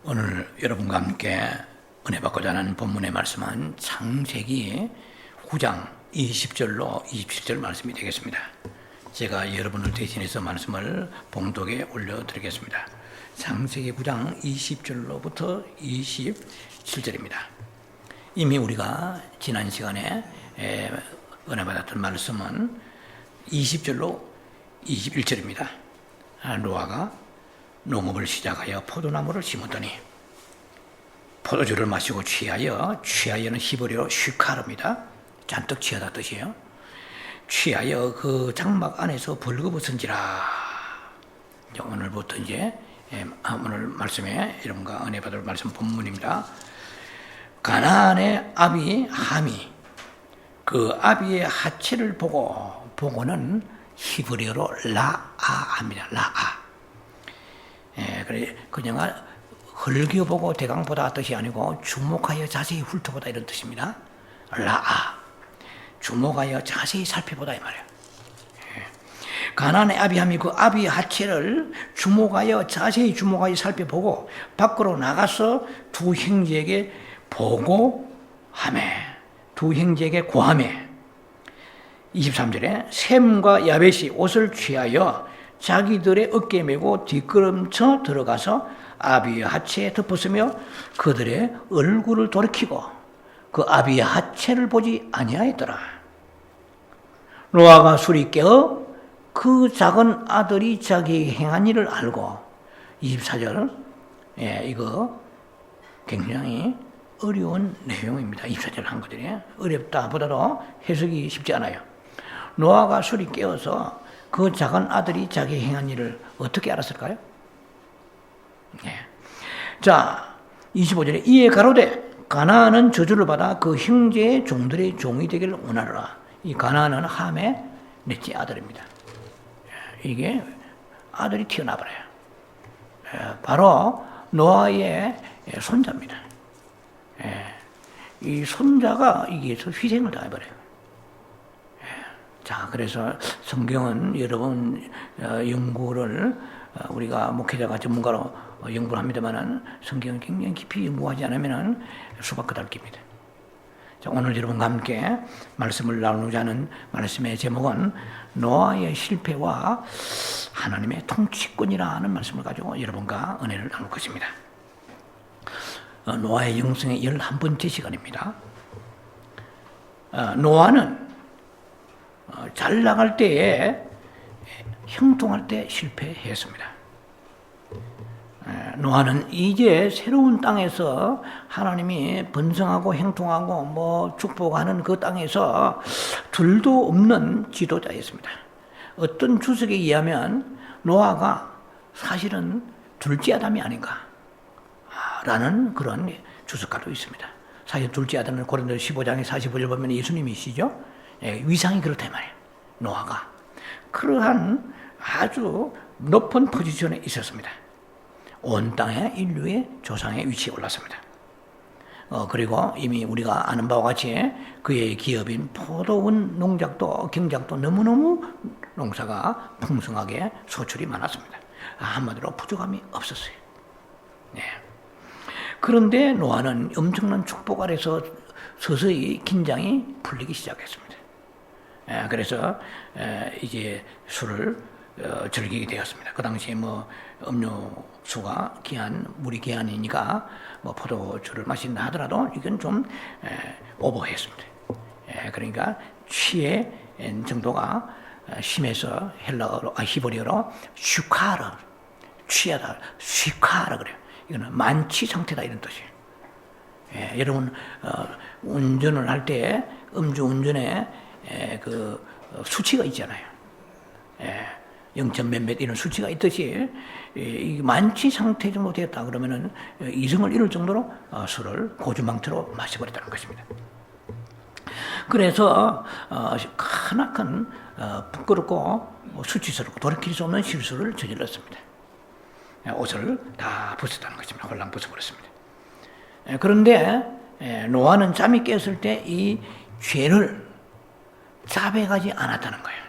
오늘 여러분과 함께 은혜 받고자 하는 본문의 말씀은 창세기 9장 20절로 27절 말씀이 되겠습니다. 제가 여러분을 대신해서 말씀을 봉독에 올려드리겠습니다. 창세기 9장 20절로부터 27절입니다. 이미 우리가 지난 시간에 은혜 받았던 말씀은 20절로 21절입니다. 노아가 농업을 시작하여 포도나무를 심었더니 포도주를 마시고 취하여는 히브리어로 슈카르입니다. 잔뜩 취하다 뜻이에요. 취하여 그 장막 안에서 벌거벗은지라. 오늘부터 이제 오늘 말씀에 여러분과 은혜 받을 말씀 본문입니다. 가나안의 아비 함이 그 아비의 하체를 보고는 히브리어로 라아합니다. 라아. 그래 그냥 흘겨보고 대강보다 뜻이 아니고 주목하여 자세히 훑어보다 이런 뜻입니다. 라아, 주목하여 자세히 살펴보다 이 말이에요. 가나안의 아비함이 그 아비의 하체를 자세히 주목하여 살펴보고 밖으로 나가서 두 형제에게 보고하매, 두 형제에게 고하매. 23절에 셈과 야벳이 옷을 취하여 자기들의 어깨에 메고 뒷걸음쳐 들어가서 아비의 하체에 덮었으며 그들의 얼굴을 돌이키고 그 아비의 하체를 보지 아니하였더라. 노아가 술이 깨어 그 작은 아들이 자기 행한 일을 알고. 24절, 이거 굉장히 어려운 내용입니다. 24절 한 것들이 어렵다 보다도 해석이 쉽지 않아요. 노아가 술이 깨어서 그 작은 아들이 자기 행한 일을 어떻게 알았을까요? 자, 25절에 이에 가로되 가나안은 저주를 받아 그 형제의 종들의 종이 되기를 원하노라. 이 가나안은 함의 넷째 아들입니다. 이게 아들이 튀어나버려요. 바로 노아의 손자입니다. 이 손자가 이게서 희생을 당해버려요. 자, 그래서 성경은 여러분 연구를 우리가 목회자가 전문가로 연구를 합니다만은 성경은 굉장히 깊이 연구하지 않으면 수박 끄달깁니다. 자, 오늘 여러분과 함께 말씀을 나누자 하는 말씀의 제목은 노아의 실패와 하나님의 통치권이라는 말씀을 가지고 여러분과 은혜를 나눌 것입니다. 노아의 영성의 11번째 시간입니다. 노아는 잘 나갈 때에 형통할 때 실패했습니다. 노아는 이제 새로운 땅에서 하나님이 번성하고 형통하고 축복하는 그 땅에서 둘도 없는 지도자였습니다. 어떤 주석에 의하면 노아가 사실은 둘째 아담이 아닌가 라는 그런 주석가도 있습니다. 사실 둘째 아담은 고린도 15장에 45절 보면 예수님이시죠. 위상이 그렇다 말이에요. 노아가 그러한 아주 높은 포지션에 있었습니다. 온 땅의 인류의 조상의 위치에 올랐습니다. 그리고 이미 우리가 아는 바와 같이 그의 기업인 포도원 농작도 경작도 너무너무 농사가 풍성하게 소출이 많았습니다. 한마디로 부족함이 없었어요. 그런데 노아는 엄청난 축복 아래서 서서히 긴장이 풀리기 시작했습니다. 그래서 이제 술을 즐기게 되었습니다. 그 당시에 음료수가 물이 귀하니까 포도주를 마신다 하더라도 이건 좀 오버했습니다. 그러니까 취의 정도가 심해서 히브리어로 슈카르, 취하다, 슈카르 그래요. 이거는 만취 상태다 이런 뜻이에요. 여러분 운전을 할 때 음주 운전에 그 수치가 있잖아요. 0점 몇몇 이런 수치가 있듯이 만취 상태 정도 되었다 그러면은 이성을 잃을 정도로 술을 고주망태로 마셔버렸다는 것입니다. 그래서 크나큰 부끄럽고 수치스럽고 돌이킬 수 없는 실수를 저질렀습니다. 옷을 다 벗었다는 것입니다. 홀랑 벗어버렸습니다. 그런데 노아는 잠이 깼을 때 이 죄를 자백하지 않았다는 거예요.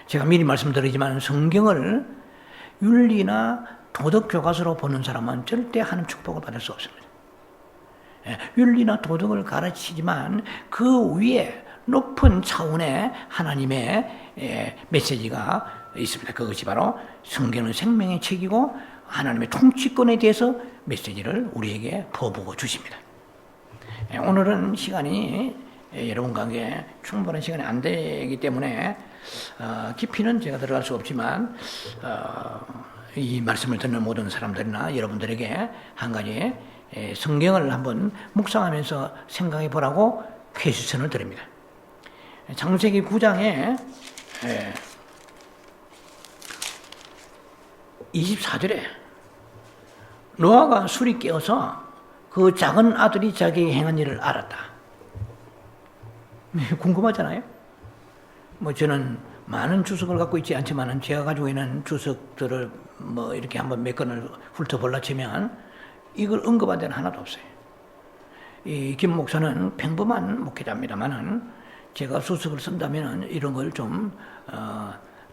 제가 미리 말씀드리지만 성경을 윤리나 도덕 교과서로 보는 사람은 절대 하나님 축복을 받을 수 없습니다. 윤리나 도덕을 가르치지만 그 위에 높은 차원의 하나님의 메시지가 있습니다. 그것이 바로 성경은 생명의 책이고 하나님의 통치권에 대해서 메시지를 우리에게 부어부어 주십니다. 오늘은 시간이 여러분과 함께 충분한 시간이 안 되기 때문에 깊이는 제가 들어갈 수 없지만 이 말씀을 듣는 모든 사람들이나 여러분들에게 한 가지 성경을 한번 묵상하면서 생각해 보라고 퀘스천을 드립니다. 창세기 9장에 24절에 노아가 술이 깨어서 그 작은 아들이 자기의 행한 일을 알았다. 궁금하잖아요. 저는 많은 주석을 갖고 있지 않지만 제가 가지고 있는 주석들을 이렇게 한번 몇 건을 훑어볼라 치면 이걸 언급한 데는 하나도 없어요. 이 김 목사는 평범한 목회자입니다만은 제가 주석을 쓴다면 이런 걸 좀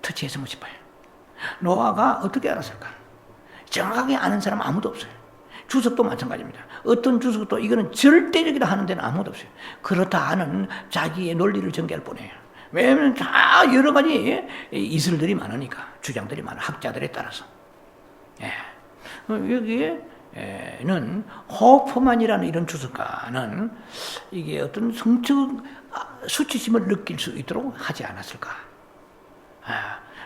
터치했으면 싶어요. 노아가 어떻게 알았을까? 정확하게 아는 사람 아무도 없어요. 주석도 마찬가지입니다. 어떤 주석도 이거는 절대적이다 하는 데는 아무도 없어요. 그렇다 하는 자기의 논리를 전개할 뿐이에요. 왜냐하면 다 여러 가지 이설들이 많으니까, 주장들이 많아, 학자들에 따라서. 여기에는 호프만이라는 이런 주석가는 이게 어떤 성적 수치심을 느낄 수 있도록 하지 않았을까.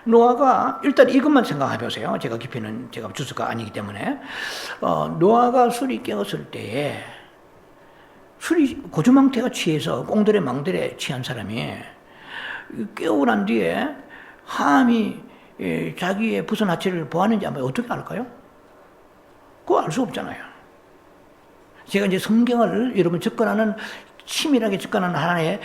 노아가 일단 이것만 생각해 보세요. 제가 깊이는 제가 주석가 아니기 때문에 노아가 술이 깨었을 때에 술이 고주망태가 취해서 꽁들의 망들에 취한 사람이 깨우고 난 뒤에 함이 자기의 부선 하체를 보았는지 한번 어떻게 알까요? 그거 알 수 없잖아요. 제가 이제 성경을 여러분 접근하는 치밀하게 접근하는 하나의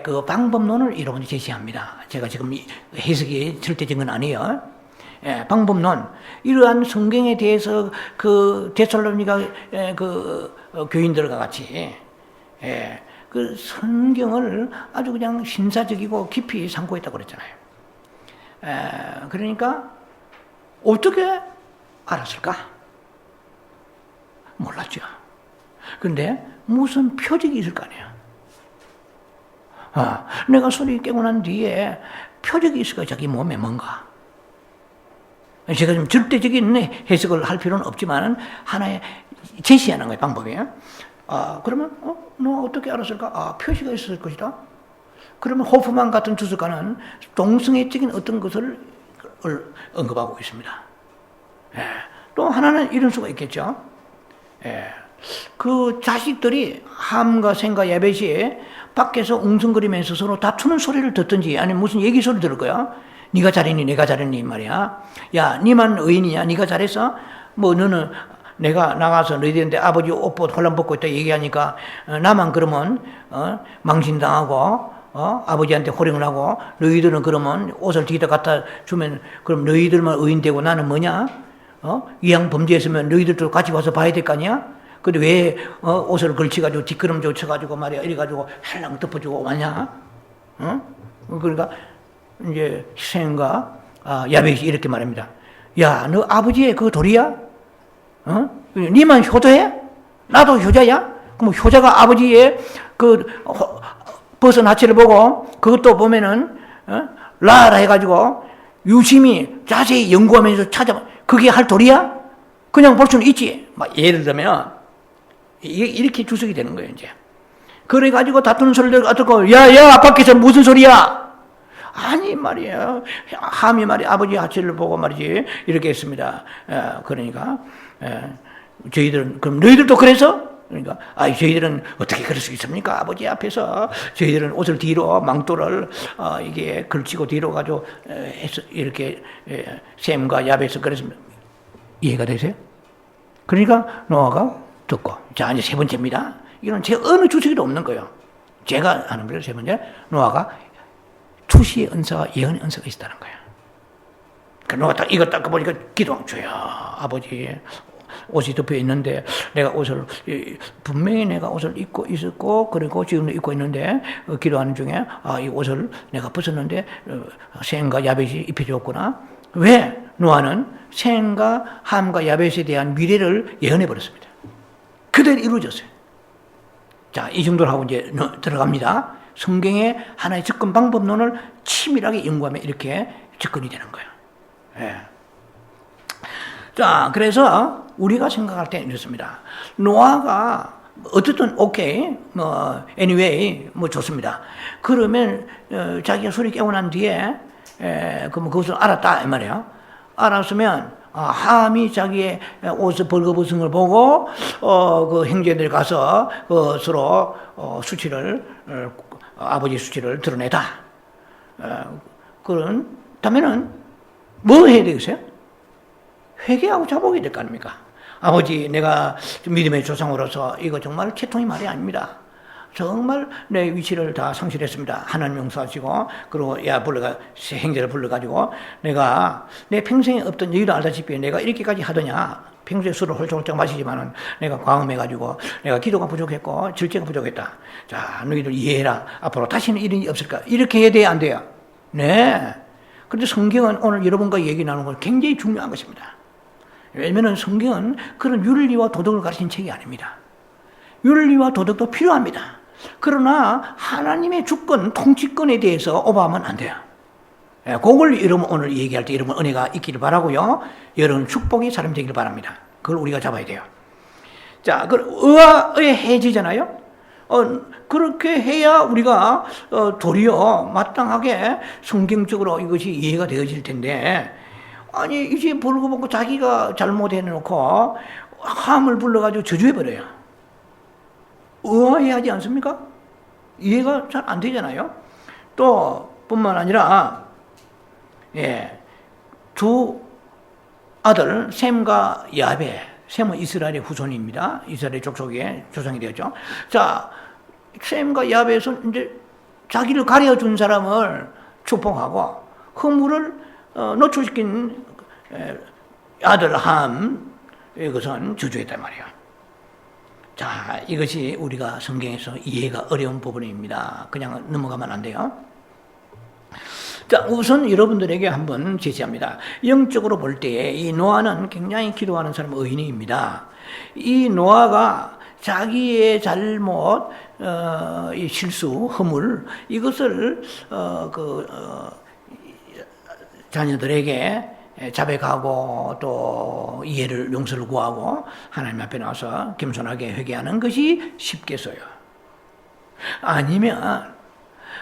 그 방법론을 여러분이 제시합니다. 제가 지금 해석이 절대적인 건 아니에요. 방법론. 이러한 성경에 대해서 그 데살로니가 그 교인들과 같이 그 성경을 아주 그냥 신사적이고 깊이 상고했다고 그랬잖아요. 그러니까 어떻게 알았을까? 몰랐죠. 그런데 무슨 표적이 있을 거 아니에요. 내가 술이 깨고 난 뒤에 표적이 있을 거야. 자기 몸에 뭔가. 제가 좀 절대적인 해석을 할 필요는 없지만 하나의 제시하는 거예요. 방법이에요. 그러면 너 어떻게 알았을까? 표시가 있을 것이다. 그러면 호프만 같은 주석가는 동성애적인 어떤 것을 언급하고 있습니다. 또 하나는 이런 수가 있겠죠. 그 자식들이 함과 셈과 야벳이 밖에서 웅성거리면서 서로 다투는 소리를 듣든지 아니면 무슨 얘기 소리 들을 거야. 네가 잘했니 내가 잘했니 말이야. 야 니만 의인이냐 네가 잘했어? 너는 내가 나가서 너희들한테 아버지 옷벗 혼란 벗고 있다 얘기하니까 나만 그러면 망신당하고 아버지한테 호령을 하고 너희들은 그러면 옷을 뒤에다 갖다 주면 그럼 너희들만 의인되고 나는 뭐냐? 이왕 범죄했으면 너희들도 같이 와서 봐야 될 거 아니야? 근데 왜 옷을 걸치가지고 뒷걸음질 쳐가지고 말이야 이래가지고 할랑 덮어주고 왔냐? 그러니까 이제 셈과 야벳이 이렇게 말합니다. 야, 너 아버지의 그 돌이야? 니만 효자해? 나도 효자야? 그럼 효자가 아버지의 그 벗은 하체를 보고 그것도 보면은 라라 해가지고 유심히 자세히 연구하면서 찾아. 그게 할 도리야? 그냥 볼 수는 있지. 예를 들면 이게 이렇게 주석이 되는 거예요. 이제 그래가지고 다투는 소리를 듣고 야야 밖에서 무슨 소리야? 아니 말이야 함이 말이야 아버지 하체를 보고 말이지 이렇게 했습니다. 그러니까 저희들은 그럼 너희들도 그래서? 그러니까 저희들은 어떻게 그럴 수 있습니까? 아버지 앞에서 저희들은 옷을 뒤로 망토를 이게 걸치고 뒤로 가지고 이렇게 셈과 야벳을 그랬습니다. 이해가 되세요? 그러니까 노아가 듣고 자 이제 세 번째입니다. 이건 제 어느 주석에도 없는 거예요. 제가 하는 거예요. 세 번째 노아가 투시의 은사와 예언의 은사가 있다는 거예요. 그러니까 노아가 딱 이거 딱 보니까 기도한 주여 아버지 옷이 덮여 있는데 내가 옷을 분명히 내가 옷을 입고 있었고 그리고 지금도 입고 있는데 기도하는 중에 이 옷을 내가 벗었는데 셈과 야벳이 입혀줬구나. 왜 노아는 셈과 함과 야벳에 대한 미래를 예언해 버렸습니다. 그대로 이루어졌어요. 자, 이 정도로 하고 이제 들어갑니다. 성경의 하나의 접근 방법론을 치밀하게 연구하면 이렇게 접근이 되는 거예요. 예. 자, 그래서 우리가 생각할 때 이렇습니다. 노아가 어쨌든 오케이, anyway, 좋습니다. 그러면 자기가 소리 깨고 난 뒤에 그럼 그것을 알았다 이 말이에요. 알았으면 함이 자기의 옷을 벌거벗은 걸 보고 그 형제들 가서 서로 수치를 아버지 수치를 드러내다. 그렇다면은 뭐 해야 되겠어요? 회개하고 자복이 될 거 아닙니까? 아버지, 내가 믿음의 조상으로서 이거 정말 채통이 말이 아닙니다. 정말 내 위치를 다 상실했습니다. 하나님 용서하시고, 그리고 형제를 불러가지고, 내가 내 평생에 없던, 너희도 알다시피 내가 이렇게까지 하더냐. 평소에 술을 홀짝홀짝 마시지만은 내가 과음해가지고, 내가 기도가 부족했고, 질제가 부족했다. 자, 너희들 이해해라. 앞으로 다시는 이런 일이 없을까? 이렇게 해야 돼요, 안 돼요? 네. 그런데 성경은 오늘 여러분과 얘기 나누는 건 굉장히 중요한 것입니다. 왜냐하면 성경은 그런 윤리와 도덕을 가르치는 책이 아닙니다. 윤리와 도덕도 필요합니다. 그러나 하나님의 주권, 통치권에 대해서 오버하면 안 돼요. 그걸 여러분 오늘 얘기할 때 여러분 은혜가 있기를 바라고요. 여러분 축복이 사람 되기를 바랍니다. 그걸 우리가 잡아야 돼요. 자, 의와 의 해지잖아요. 그렇게 해야 우리가 도리어 마땅하게 성경적으로 이것이 이해가 되어질 텐데, 아니 이제 벌거벗고 자기가 잘못해놓고 함을 불러가지고 저주해버려요. 의아해하지 않습니까? 이해가 잘 안 되잖아요. 또 뿐만 아니라 두 아들 셈과 야벳, 셈은 이스라엘의 후손입니다. 이스라엘 족속의 조상이 되었죠. 자, 셈과 야벳은 이제 자기를 가려준 사람을 축복하고 허물을 노출시킨 아들 함, 이것은 저주했단 말이에요. 자, 이것이 우리가 성경에서 이해가 어려운 부분입니다. 그냥 넘어가면 안 돼요. 자, 우선 여러분들에게 한번 제시합니다. 영적으로 볼 때 이 노아는 굉장히 기도하는 사람 의인입니다. 이 노아가 자기의 잘못, 이 실수, 허물, 이것을 자녀들에게 자백하고 또 이해를 용서를 구하고 하나님 앞에 나와서 겸손하게 회개하는 것이 쉽겠어요. 아니면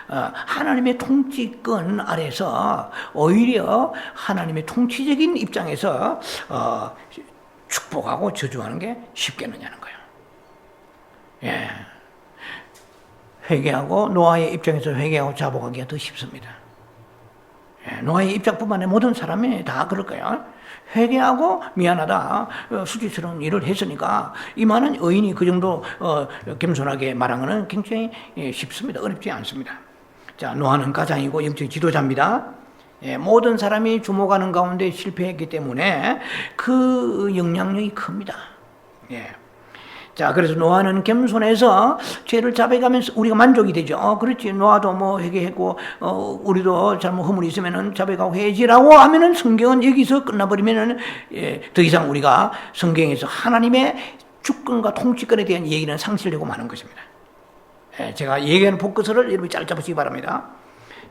하나님의 통치권 아래서 오히려 하나님의 통치적인 입장에서 축복하고 저주하는 게 쉽겠느냐는 거예요. 예. 회개하고 노아의 입장에서 회개하고 자복하기가 더 쉽습니다. 노아의 입장뿐만 아니라 모든 사람이 다 그럴 거예요. 회개하고 미안하다, 수치스러운 일을 했으니까 이만한 의인이 그 정도 겸손하게 말하는 것은 굉장히 쉽습니다. 어렵지 않습니다. 자, 노아는 가장이고 영적 지도자입니다. 모든 사람이 주목하는 가운데 실패했기 때문에 그 영향력이 큽니다. 자, 그래서 노아는 겸손해서 죄를 자백하면서 우리가 만족이 되죠. 그렇지. 노아도 뭐 회개했고, 우리도 잘못 허물이 있으면은 자백하고 해지라고 하면은 성경은 여기서 끝나버리면은, 더 이상 우리가 성경에서 하나님의 주권과 통치권에 대한 얘기는 상실되고 마는 것입니다. 제가 얘기하는 포커스를 여러분이 잘 잡으시기 바랍니다.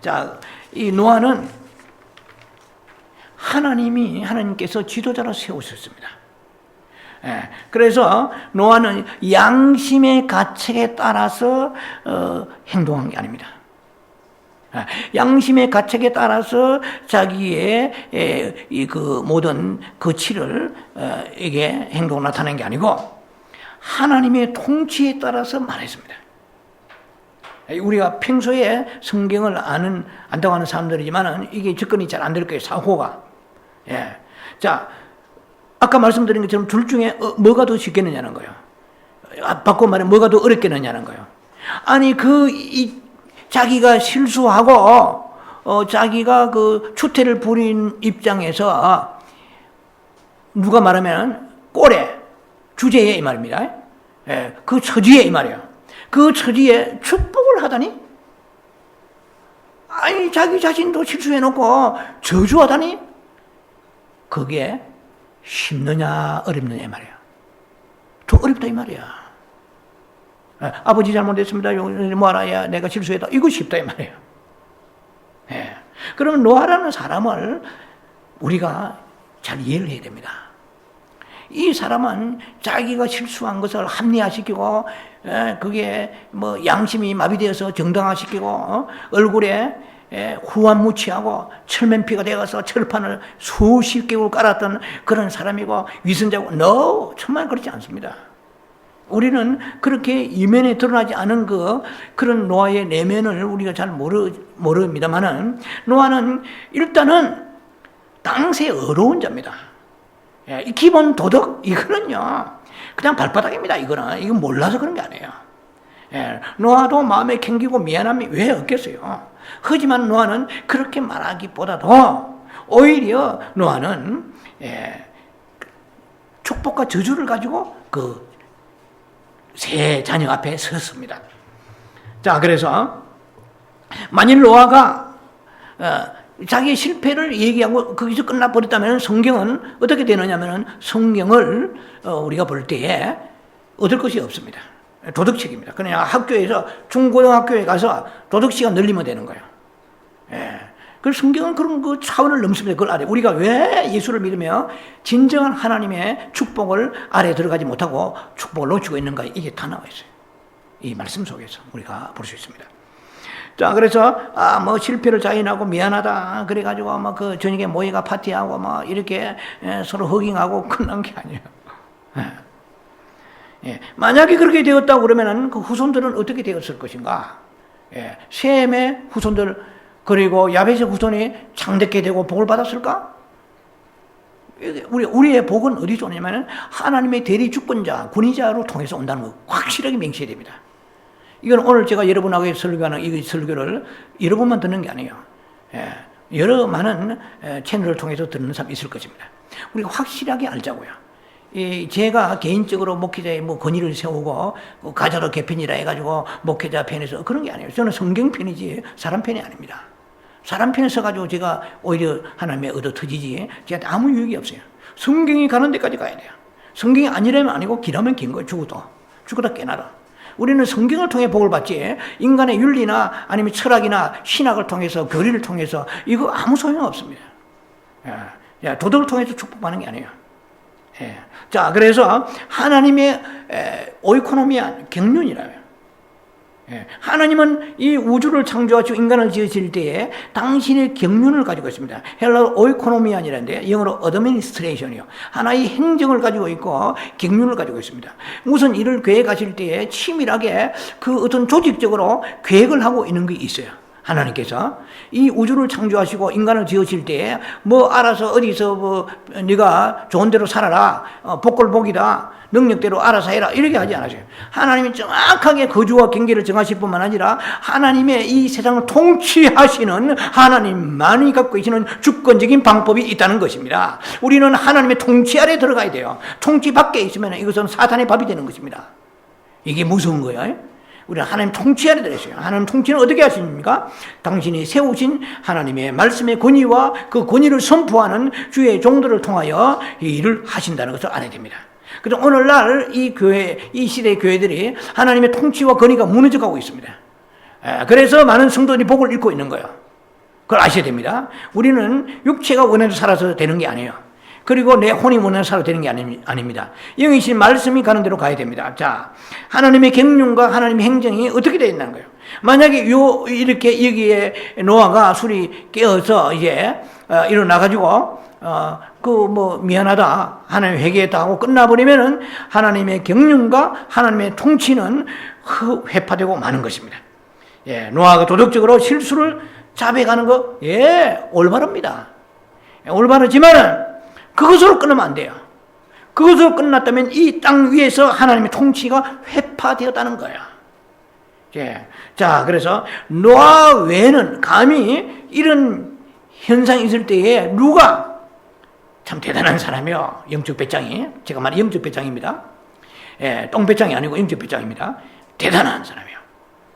자, 이 노아는 하나님께서 지도자로 세우셨습니다. 그래서 노아는 양심의 가책에 따라서 행동한 게 아닙니다. 양심의 가책에 따라서 자기의 그 모든 거취를 이게 행동을 나타낸 게 아니고 하나님의 통치에 따라서 말했습니다. 우리가 평소에 성경을 안다고 하는 사람들이지만 이게 접근이 잘 안 될 거예요. 사고가. 자, 아까 말씀드린 것처럼 둘 중에 뭐가 더 쉽겠느냐는 거예요. 바꿔 말해 뭐가 더 어렵겠느냐는 거예요. 아니 자기가 실수하고 자기가 그 추태를 부린 입장에서 누가 말하면 꼴에 주제에 이 말입니다. 그 처지에 이 말이에요. 그 처지에 축복을 하다니? 아니 자기 자신도 실수해놓고 저주하다니? 그게 쉽느냐 어렵느냐 이 말이야. 더 어렵다 이 말이야. 아버지 잘못했습니다. 뭐하라, 내가 실수했다. 이거 쉽다 이 말이에요. 예. 그러면 노아라는 사람을 우리가 잘 이해를 해야 됩니다. 이 사람은 자기가 실수한 것을 합리화시키고, 그게 뭐 양심이 마비되어서 정당화시키고, 얼굴에 후한무치하고 철면피가 되어서 철판을 수십 개월 깔았던 그런 사람이고 위선자고, no, 정말 그렇지 않습니다. 우리는 그렇게 이면에 드러나지 않은 그런 노아의 내면을 우리가 잘 모릅니다만은, 노아는 일단은 당시에 어려운 자입니다. 이 기본 도덕, 이거는요, 그냥 발바닥입니다. 이건 몰라서 그런 게 아니에요. 노아도 마음에 캥기고 미안함이 왜 없겠어요? 하지만 노아는 그렇게 말하기보다도 오히려 노아는 축복과 저주를 가지고 그 세 자녀 앞에 섰습니다. 자, 그래서 만일 노아가 자기의 실패를 얘기하고 거기서 끝나버렸다면 성경은 어떻게 되느냐면, 성경을 우리가 볼 때에 얻을 것이 없습니다. 도덕책입니다. 그냥 학교에서 중고등학교에 가서 도덕시간 늘리면 되는 거예요. 그래서 성경은 그런 그 차원을 넘습니다. 그걸 알아요. 우리가 왜 예수를 믿으며 진정한 하나님의 축복을 아래 들어가지 못하고 축복을 놓치고 있는가, 이게 다 나와 있어요. 이 말씀 속에서 우리가 볼 수 있습니다. 자, 그래서 뭐 실패를 자인하고 미안하다 그래가지고 뭐 그 저녁에 모이가 파티하고 뭐 이렇게 서로 허깅하고 끝난 게 아니에요. 만약에 그렇게 되었다고 그러면은 그 후손들은 어떻게 되었을 것인가? 셈의 후손들, 그리고 야벳의 후손이 창대케 되고 복을 받았을까? 우리의 복은 어디서 오냐면은 하나님의 대리 주권자, 권위자로 통해서 온다는 거 확실하게 명시해야 됩니다. 이건 오늘 제가 여러분하고 설교하는 이 설교를 여러분만 듣는 게 아니에요. 여러 많은 채널을 통해서 듣는 사람이 있을 것입니다. 우리가 확실하게 알자고요. 제가 개인적으로 목회자의 뭐 권위를 세우고 가자로 개편이라 해가지고 목회자 편에서 그런 게 아니에요. 저는 성경 편이지 사람 편이 아닙니다. 사람 편에 서가지고 제가 오히려 하나님의 얻어 터지지 저한테 아무 유익이 없어요. 성경이 가는 데까지 가야 돼요. 성경이 아니라면 아니고 길하면 긴 거예요. 죽어도 깨나라. 우리는 성경을 통해 복을 받지, 인간의 윤리나 아니면 철학이나 신학을 통해서, 교리를 통해서 이거 아무 소용 없습니다. 도덕을 통해서 축복받는 게 아니에요. 자, 그래서 하나님의 오이코노미아, 경륜이라요. 하나님은 이 우주를 창조하시고 인간을 지으실 때에 당신의 경륜을 가지고 있습니다. 헬라어 오이코노미안이라는데 영어로 어드미니스트레이션이요. 하나의 행정을 가지고 있고 경륜을 가지고 있습니다. 무슨 일을 계획하실 때에 치밀하게 그 어떤 조직적으로 계획을 하고 있는 게 있어요. 하나님께서 이 우주를 창조하시고 인간을 지으실 때에 뭐 알아서 어디서 뭐 네가 좋은 대로 살아라, 복골 복이다, 능력대로 알아서 해라, 이렇게 하지 않으세요. 하나님이 정확하게 거주와 경계를 정하실 뿐만 아니라 하나님의 이 세상을 통치하시는 하나님만이 갖고 계시는 주권적인 방법이 있다는 것입니다. 우리는 하나님의 통치 아래 들어가야 돼요. 통치 밖에 있으면 이것은 사탄의 밥이 되는 것입니다. 이게 무서운 거예요. 우리는 하나님 통치 아래 들어있어요. 하나님 통치는 어떻게 하십니까? 당신이 세우신 하나님의 말씀의 권위와 그 권위를 선포하는 주의 종들을 통하여 이 일을 하신다는 것을 알아야 됩니다. 그래서 오늘날 이 시대의 교회들이 하나님의 통치와 권위가 무너져가고 있습니다. 그래서 많은 성도들이 복을 잃고 있는 거예요. 그걸 아셔야 됩니다. 우리는 육체가 원해서 살아서 되는 게 아니에요. 그리고 내 혼이 원해서 살아서 되는 게 아닙니다. 영이신 말씀이 가는 대로 가야 됩니다. 자, 하나님의 경륜과 하나님의 행정이 어떻게 되어 있는 거예요? 만약에 이렇게 여기에 노아가 술이 깨어서 이제 일어나가지고 미안하다, 하나님 회개했다 하고 끝나버리면은 하나님의 경륜과 하나님의 통치는 회파되고 마는 것입니다. 노아가 도덕적으로 실수를 자백하는 거, 올바릅니다. 올바르지만은 그것으로 끝나면 안 돼요. 그것으로 끝났다면 이 땅 위에서 하나님의 통치가 회파되었다는 거야. 자, 그래서 노아 외에는 감히 이런 현상이 있을 때에 누가 참 대단한 사람이요. 영적 배짱이. 제가 말한 영적 배짱입니다. 똥 배짱이 아니고 영적 배짱입니다. 대단한 사람이요.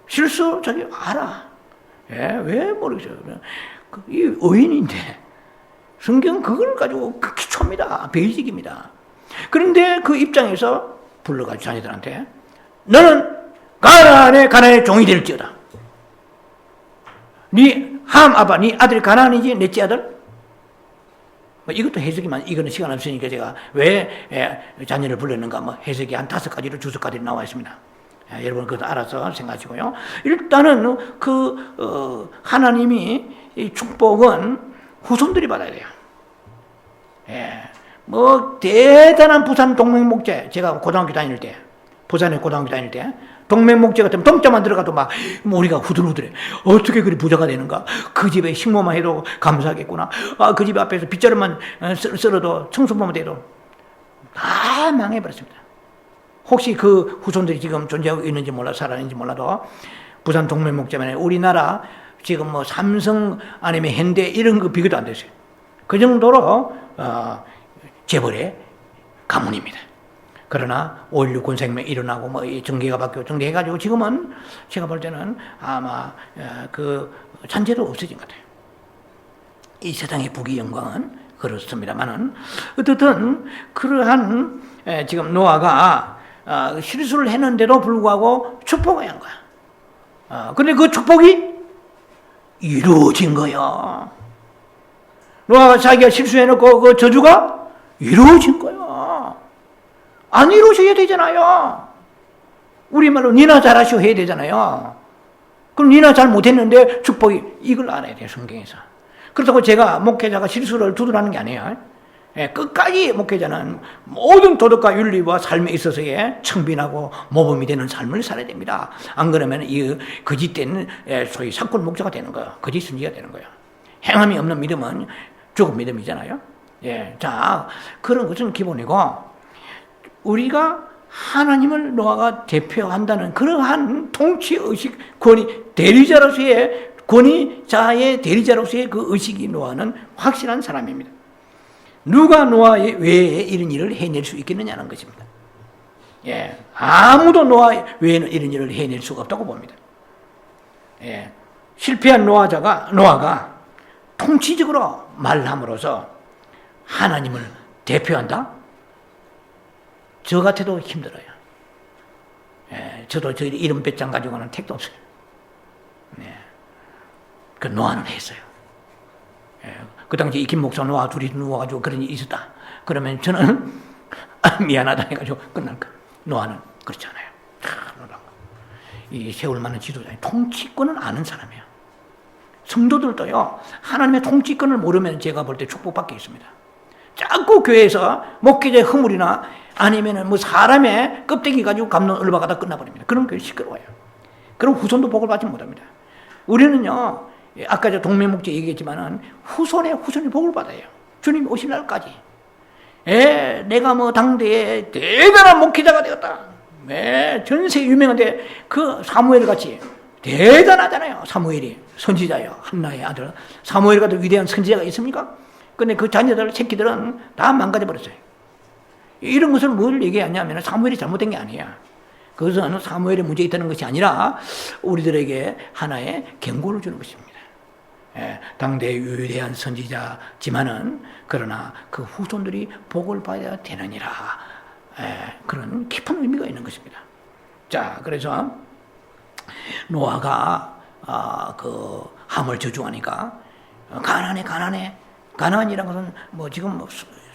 실수 자기 알아. 왜 모르겠어요. 이 의인인데. 성경은 그걸 가지고 극히 춥니다. 베이직입니다. 그런데 그 입장에서 불러가지고 자녀들한테 너는 가나안의 종이 될지어다. 네 아빠, 네 아들이 가나안이지 넷째 아들? 이것도 해석이만, 이거는 시간 없으니까 제가 왜 자녀를 불렀는가, 해석이 한 5가지로 6가지 나와 있습니다. 여러분 그것도 알아서 생각하시고요. 일단은 하나님이 이 축복은 후손들이 받아야 돼요. 대단한 부산 동맹목재, 제가 고등학교 다닐 때, 부산에 고등학교 다닐 때, 동맹목재 같은 동자만 들어가도 우리가 후들후들해. 어떻게 그리 부자가 되는가? 그 집에 식모만 해도 감사하겠구나. 그 집 앞에서 빗자루만 썰어도 청소만 돼도 다 망해버렸습니다. 혹시 그 후손들이 지금 존재하고 있는지 살아있는지 몰라도 부산 동맹목재만에 우리나라 지금 삼성 아니면 현대 이런 거 비교도 안 됐어요. 그 정도로 재벌의 가문입니다. 그러나 5.16 군사혁명 일어나고 정계가 바뀌고 정계해가지고 지금은 제가 볼 때는 아마 그 잔재도 없어진 것 같아요. 이 세상의 부귀 영광은 그렇습니다만은 어쨌든 그러한 지금 노아가 실수를 했는데도 불구하고 축복을 한 거야. 근데 그 축복이 이루어진 거야. 노아가 자기가 실수해놓고 그 저주가 이루어진 거야. 안 이루어져야 되잖아요. 우리말로 니나 잘하시오 해야 되잖아요. 그럼 니나 잘 못했는데 축복이, 이걸 알아야 돼요, 성경에서. 그렇다고 제가 목회자가 실수를 두드라는 게 아니에요. 끝까지 목회자는 모든 도덕과 윤리와 삶에 있어서의 청빈하고 모범이 되는 삶을 살아야 됩니다. 안 그러면 이 거짓된 소위 사건 목자가 되는 거예요. 거짓 선지가 되는 거예요. 행함이 없는 믿음은 죽은 믿음이잖아요. 자, 그런 것은 기본이고, 우리가 하나님을 노아가 대표한다는 그러한 통치의식, 대리자로서의 권위자의 대리자로서의 그 의식이 노아는 확실한 사람입니다. 누가 노아 외에 이런 일을 해낼 수 있겠느냐는 것입니다. 아무도 노아 외에는 이런 일을 해낼 수가 없다고 봅니다. 실패한 노아가 통치적으로 말함으로써 하나님을 대표한다? 저 같아도 힘들어요. 저도 저희 이름 배짱 가지고 가는 택도 없어요. 그 노아는 했어요. 그 당시에 김 목사 노아 둘이 누워가지고 그런 일이 있었다. 그러면 저는 미안하다 해가지고 끝날 거예요. 노아는 그렇지 않아요. 이 세월 많은 지도자, 통치권을 아는 사람이에요. 성도들도요, 하나님의 통치권을 모르면 제가 볼 때 축복받게 있습니다. 자꾸 교회에서 목회자의 허물이나 아니면은 사람의 껍데기 가지고 감론 을박하다 끝나버립니다. 그런 교회 시끄러워요. 그럼 후손도 복을 받지 못합니다. 우리는요, 아까 저 동맹목재 얘기했지만은 후손이 복을 받아요. 주님이 오실 날까지. 내가 당대에 대단한 목회자가 되었다. 전 세계 유명한데 그 사무엘 같이 대단하잖아요. 사무엘이 선지자예요. 한나의 아들. 사무엘 같은 위대한 선지자가 있습니까? 근데 그 자녀들, 새끼들은 다 망가져버렸어요. 이런 것을 뭘 얘기하냐면 사무엘이 잘못된 게 아니야. 그것은 사무엘의 문제가 있다는 것이 아니라 우리들에게 하나의 경고를 주는 것입니다. 당대의 위대한 선지자지만은 그러나 그 후손들이 복을 받아야 되느니라. 그런 깊은 의미가 있는 것입니다. 자, 그래서 노아가 그 함을 저주하니까 가나안이라는 것은 지금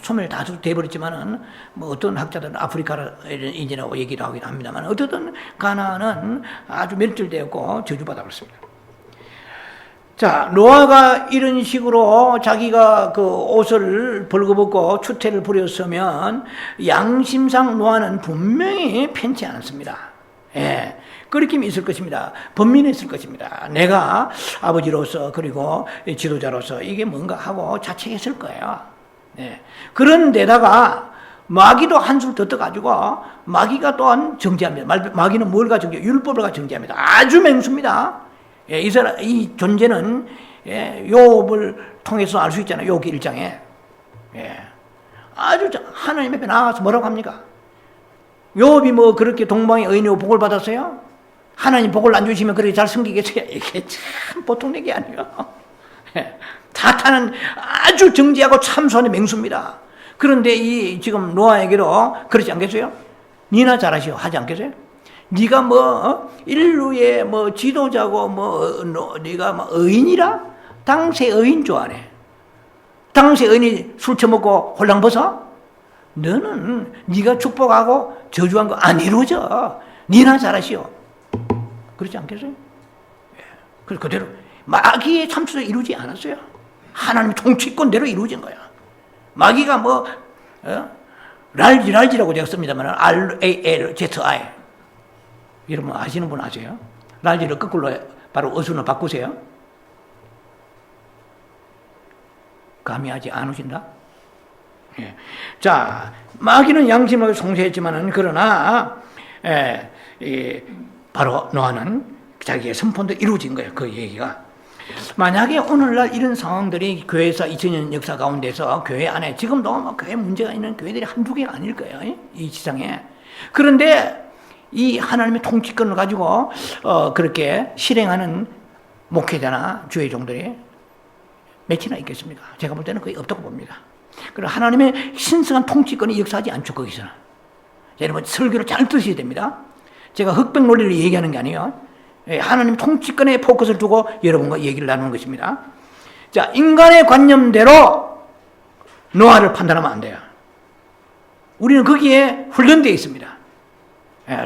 소멸 다수 돼버렸지만은 어떤 학자들은 아프리카인이라고 얘기를 하긴 합니다만 어쨌든 가나안은 아주 멸절되었고 저주받아버렸습니다. 자, 노아가 이런 식으로 자기가 그 옷을 벌거벗고 추태를 부렸으면 양심상 노아는 분명히 편치 않았습니다. 끓임이 있을 것입니다. 번민했을 것입니다. 내가 아버지로서 그리고 지도자로서 이게 뭔가 하고 자책했을 거예요. 그런데다가 마귀도 한술 더 떠가지고 마귀가 또한 정죄합니다. 마귀는 뭘 가지고 율법을 가지고 정죄합니다. 아주 맹수입니다. 이 존재는 욥을 통해서 알 수 있잖아요. 욥기 1장에 아주 하나님 앞에 나가서 뭐라고 합니까? 욥이 그렇게 동방의 의인으로 복을 받았어요? 하나님 복을 안 주시면 그렇게 잘 섬기겠어요? 이게 참 보통 얘기 아니에요. 사탄은 아주 정지하고 참소하는 맹수입니다. 그런데 이 지금 노아에게도 그러지 않겠어요? 니나 잘하시오 하지 않겠어요? 네가 인류의 지도자고 네가 의인이라? 당시 의인 좋아하네. 당시 의인이 술 처먹고 홀랑 벗어? 너는 네가 축복하고 저주한 거 안 이루어져. 니나 잘하시오. 그렇지 않겠어요? 그래서 그대로 마귀의 참수도 이루지 않았어요. 하나님의 통치권대로 이루어진 거야. 마귀가 랄지라고 제가 씁니다만 RALZI 여러분 아시는 분 아세요? 랄지를 거꾸로 바로 어순을 바꾸세요. 감이 아직 안 오신다? 예. 자, 마귀는 양심하게 송세했지만은 그러나 바로 노아는 자기의 선포도 이루어진 거예요. 그 얘기가. 만약에 오늘날 이런 상황들이 교회에서 2000년 역사 가운데서 교회 안에 지금도 교회 문제가 있는 교회들이 한두 개가 아닐 거예요. 이 지상에. 그런데 이 하나님의 통치권을 가지고 그렇게 실행하는 목회자나 주의 종들이 몇이나 있겠습니까? 제가 볼 때는 거의 없다고 봅니다. 그리고 하나님의 신성한 통치권이 역사하지 않죠. 거기서는. 여러분 설교를 잘 들으셔야 됩니다. 제가 흑백 논리를 얘기하는 게 아니에요. 하나님 통치권에 포커스를 두고 여러분과 얘기를 나누는 것입니다. 자, 인간의 관념대로 노아를 판단하면 안 돼요. 우리는 거기에 훈련되어 있습니다.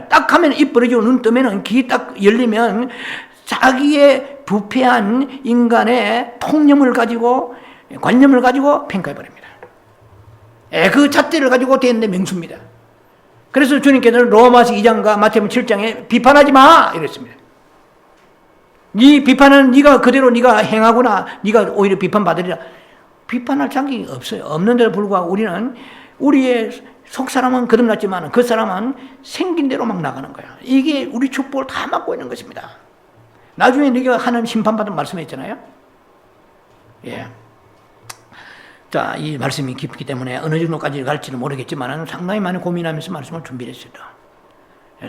딱 하면 입 벌어지고 눈 뜨면 귀 딱 열리면 자기의 부패한 인간의 통념을 가지고 관념을 가지고 평가해버립니다. 그 잣대를 가지고 되는데 명수입니다. 그래서 주님께서는 로마서 2장과 마태복음 7장에 비판하지 마 이랬습니다. 네 비판은 네가 그대로 네가 행하구나. 네가 오히려 비판받으리라. 비판할 자격이 없어요. 없는데도 불구하고 우리는 우리의 속 사람은 거듭났지만 그 사람은 생긴 대로 막 나가는 거야. 이게 우리 축복을 다 막고 있는 것입니다. 나중에 네가 하나님 심판받은 말씀했잖아요. 예. 자, 이 말씀이 깊기 때문에 어느 정도까지 갈지는 모르겠지만 상당히 많이 고민하면서 말씀을 준비했습니다.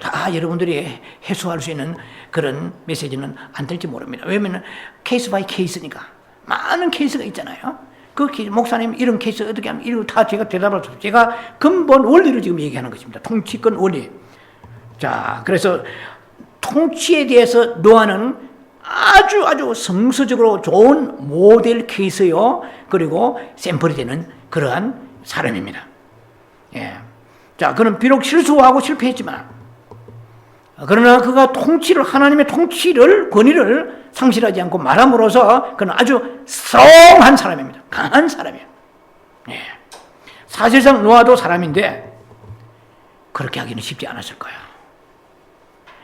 다 여러분들이 해소할 수 있는 그런 메시지는 안 될지 모릅니다. 왜냐하면 케이스 바이 케이스니까 많은 케이스가 있잖아요. 그 케이스, 목사님 이런 케이스 어떻게 하면 이런 다 제가 대답할 수 없어요. 제가 근본 원리를 지금 얘기하는 것입니다. 통치권 원리. 자, 그래서 통치에 대해서 노아는 아주 성서적으로 좋은 모델 케이스요. 그리고 샘플이 되는 그러한 사람입니다. 예. 자, 그는 비록 실수하고 실패했지만 그러나 그가 통치를 하나님의 통치를 권위를 상실하지 않고 말함으로써 그는 아주 스트롱한 사람입니다. 강한 사람이에요. 예. 사실상 노아도 사람인데 그렇게 하기는 쉽지 않았을 거예요.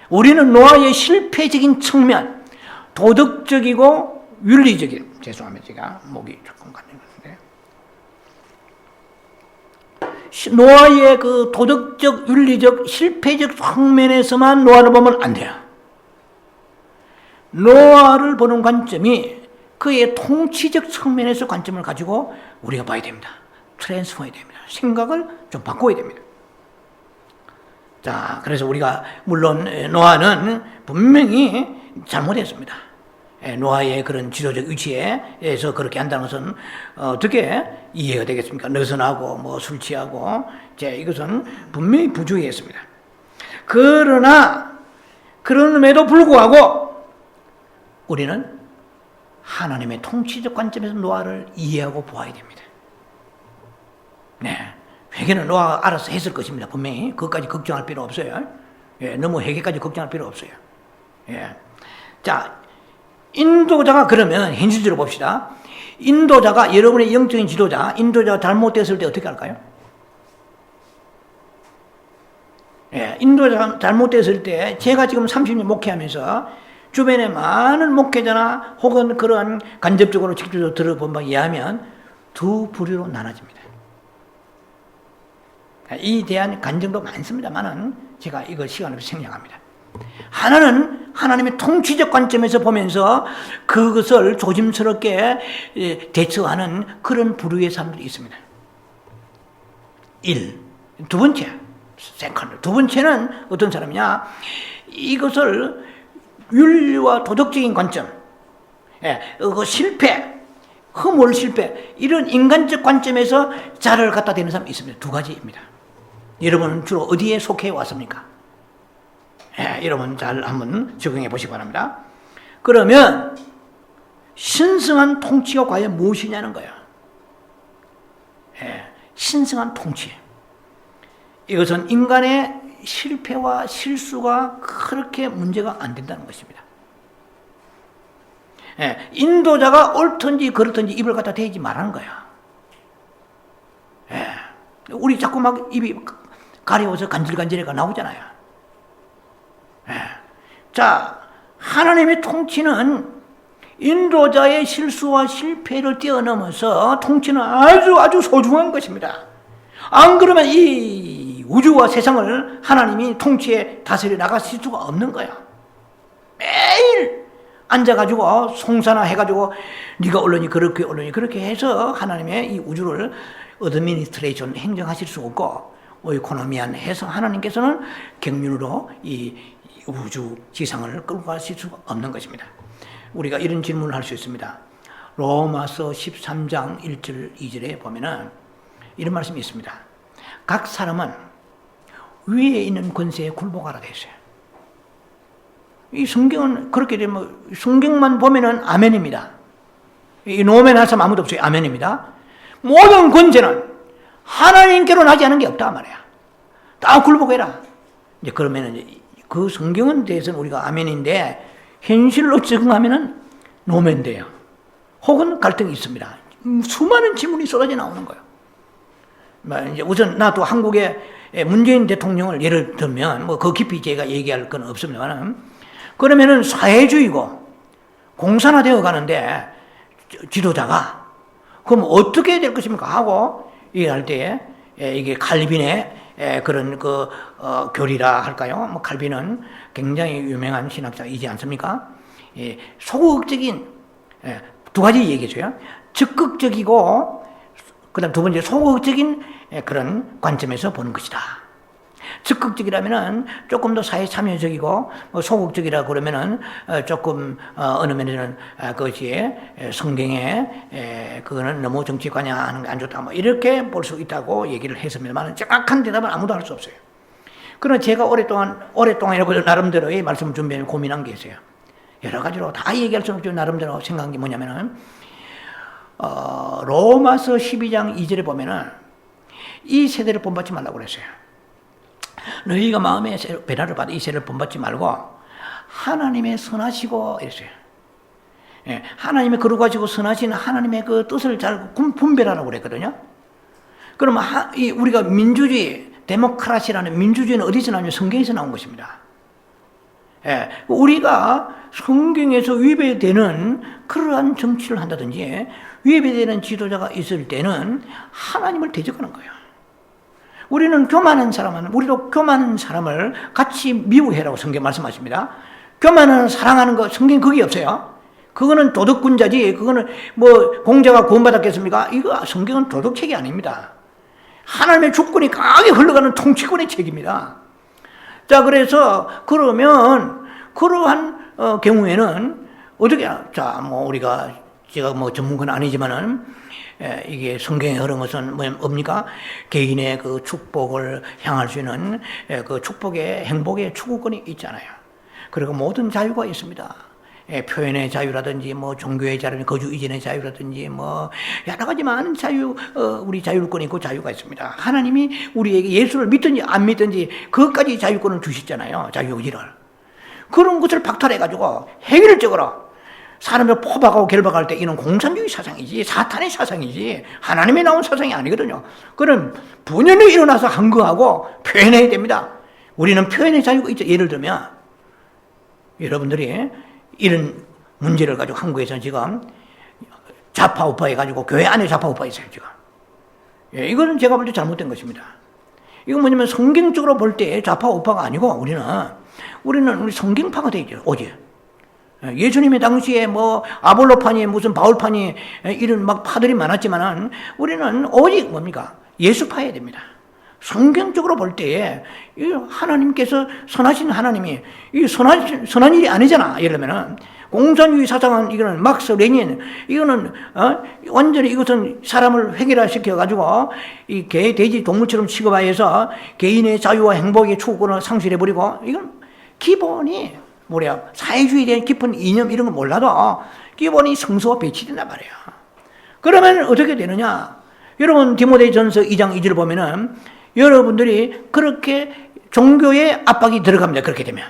우리는 노아의 실패적인 측면, 도덕적이고 윤리적인, 죄송합니다. 제가 목이 조금 가는 건데 노아의 그 도덕적, 윤리적, 실패적 측면에서만 노아를 보면 안 돼요. 노아를 보는 관점이 그의 통치적 측면에서 관점을 가지고 우리가 봐야 됩니다. 트랜스포해야 됩니다. 생각을 좀 바꿔야 됩니다. 자, 그래서 우리가 물론 노아는 분명히 잘못했습니다. 노아의 그런 지도적 위치에서 그렇게 한다는 것은 어떻게 이해가 되겠습니까? 느슨하고 술 취하고 이것은 분명히 부주의했습니다. 그럼에도 불구하고 우리는 하나님의 통치적 관점에서 노아를 이해하고 보아야 됩니다. 네, 회개는 노아가 알아서 했을 것입니다. 분명히 그것까지 걱정할 필요 없어요. 예, 너무 회개까지 걱정할 필요 없어요. 예, 자. 인도자가 그러면 현실적으로 봅시다. 인도자가 여러분의 영적인 지도자, 인도자가 잘못됐을 때 어떻게 할까요? 예, 인도자가 잘못됐을 때 제가 지금 30년 목회하면서 주변에 많은 목회자나 혹은 그러한 간접적으로 직접적으로 들어본 바에 의하면 두 부류로 나눠집니다. 이 대한 간증도 많습니다만은 제가 이걸 시간을 생략합니다. 하나는 하나님의 통치적 관점에서 보면서 그것을 조심스럽게 대처하는 그런 부류의 사람들이 있습니다. 두 번째, 두 번째는 어떤 사람이냐? 이것을 윤리와 도덕적인 관점, 그 실패, 허물, 실패, 이런 인간적 관점에서 자를 갖다 대는 사람이 있습니다. 두 가지입니다. 여러분은 주로 어디에 속해 왔습니까? 여러분 잘 한번 적용해 보시기 바랍니다. 그러면 신성한 통치가 과연 무엇이냐는 거예요. 신성한 통치. 이것은 인간의 실패와 실수가 그렇게 문제가 안 된다는 것입니다. 인도자가 옳든지 그렇든지 입을 갖다 대지 말라는 거야. 우리 자꾸 막 입이 가려워서 간질간질해가 나오잖아요. 자, 하나님의 통치는 인도자의 실수와 실패를 뛰어넘어서 통치는 아주 소중한 것입니다. 안 그러면 이 우주와 세상을 하나님이 통치에 다스려 나가실 수가 없는 거야. 매일 앉아가지고 송사나 해가지고 네가 옳으니 그렇게 해서 하나님의 이 우주를 어드미니스트레이션 행정하실 수 없고 오이코노미안 해서 하나님께서는 경륜으로 이 우주 지상을 끌고 가실 수가 없는 것입니다. 우리가 이런 질문을 할 수 있습니다. 로마서 13장 1절 2절에 보면은 이런 말씀이 있습니다. 각 사람은 위에 있는 권세에 굴복하라 되어 있어요. 이 성경은 그렇게 되면 성경만 보면은 아멘입니다. 이 노멘 할 사람 아무도 없어요. 아멘입니다. 모든 권세는 하나님께로 나지 않은 게 없다 말이야. 다 굴복해라. 이제 그러면은 그 성경은 대해서는 우리가 아멘인데 현실로 적응하면은 노멘 돼요. 혹은 갈등이 있습니다. 수많은 질문이 쏟아져 나오는 거예요. 이제 우선 나도 한국의 문재인 대통령을 예를 들면 뭐 그 깊이 제가 얘기할 건 없습니다만 그러면은 사회주의고 공산화되어 가는데 지도자가 그럼 어떻게 될 것입니까 하고 얘기할 때 이게 칼빈의 그런 교리라 할까요? 뭐 칼빈은 굉장히 유명한 신학자이지 않습니까? 소극적인 두 가지 얘기해줘요. 적극적이고 그다음 두 번째 소극적인 그런 관점에서 보는 것이다. 적극적이라면은 조금 더 사회 참여적이고 소극적이라 그러면은 조금 어느 면에는 그것이 성경에 그거는 너무 정치 관여하는 게 안 좋다 뭐 이렇게 볼 수 있다고 얘기를 했습니다만 정확한 대답은 아무도 할 수 없어요. 그러나 제가 오랫동안이라고 나름대로의 말씀을 준비해 고민한 게 있어요. 여러 가지로 다 얘기할 수 없지만 나름대로 생각한 게 뭐냐면은 로마서 12장 2절에 보면은 이 세대를 본받지 말라고 그랬어요. 너희가 마음에 배라를 받아 이 세대를 본받지 말고 하나님의 선하시고 이랬어요. 하나님의 거룩하시고 선하신 하나님의 그 뜻을 잘 분별하라고 그랬거든요. 그러면 우리가 민주주의, 데모크라시라는 민주주의는 어디서 나오냐면 성경에서 나온 것입니다. 우리가 성경에서 위배되는 그러한 정치를 한다든지 위배되는 지도자가 있을 때는 하나님을 대적하는 거예요. 우리는 교만한 사람은 우리도 교만한 사람을 같이 미워해라고 성경 말씀하십니다. 교만한 사랑하는 거 성경 거기 없어요. 그거는 도덕군자지. 그거는 뭐 공자가 구원받았겠습니까? 이거 성경은 도덕책이 아닙니다. 하나님의 주권이 강하게 흘러가는 통치권의 책입니다. 자, 그래서 그러면 그러한 경우에는 어떻게 자, 뭐 제가 뭐 전문가는 아니지만은 이게 성경에 흐른 것은 뭡니까? 개인의 그 축복을 향할 수 있는 그 축복의 행복의 추구권이 있잖아요. 그리고 모든 자유가 있습니다. 표현의 자유라든지 뭐 종교의 자유, 거주 이전의 자유라든지 뭐 여러 가지 많은 자유, 우리 자율권이 있고 자유가 있습니다. 하나님이 우리에게 예수를 믿든지 안 믿든지 그것까지 자유권을 주셨잖아요. 자유의지를. 그런 것을 박탈해가지고 획일적으로 사람을 포박하고 결박할 때 이는 공산주의 사상이지 사탄의 사상이지 하나님이 나온 사상이 아니거든요. 그럼 분연히 일어나서 항거하고 표현해야 됩니다. 우리는 표현의 자유가 있죠. 예를 들면 여러분들이 이런 문제를 가지고 한국에서는 지금 좌파우파 해가지고 교회 안에 좌파우파 있어요 지금. 이거는 제가 볼 때 잘못된 것입니다. 이건 뭐냐면 성경적으로 볼 때 좌파우파가 아니고 우리 성경파가 되죠. 오직 예수님의 당시에 뭐 아볼로파니 무슨 바울파니 이런 막 파들이 많았지만은 우리는 오직 뭡니까? 예수파여야 됩니다. 성경적으로 볼 때에 하나님께서 선하신 하나님이 이 선한 일이 아니잖아. 예를 들면은 공산주의 사상은 이거는 막스 레닌 이거는 완전히 이것은 사람을 획일화시켜 가지고 이 개, 돼지, 동물처럼 취급하여서 개인의 자유와 행복의 추구권을 상실해 버리고 이건 기본이 사회주의에 대한 깊은 이념 이런 거 몰라도 기본이 성서와 배치된단 말이야. 그러면 어떻게 되느냐? 여러분 디모데전서 2장 2절을 보면은 여러분들이 그렇게 종교의 압박이 들어갑니다. 그렇게 되면.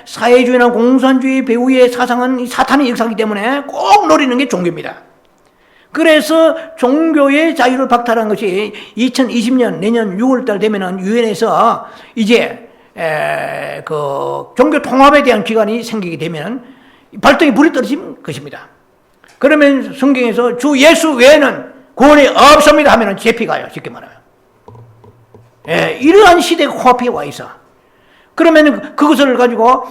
사회주의나 공산주의 배후의 사상은 사탄의 역사이기 때문에 꼭 노리는 게 종교입니다. 그래서 종교의 자유를 박탈한 것이 2020년 내년 6월달 되면은 유엔에서 이제 그 종교 통합에 대한 기관이 생기게 되면 발등에 불이 떨어진 것입니다. 그러면 성경에서 주 예수 외에는 구원이 없습니다 하면은 제피가요. 쉽게 말하면. 이러한 시대가 코앞에 와 있어. 그러면 그것을 가지고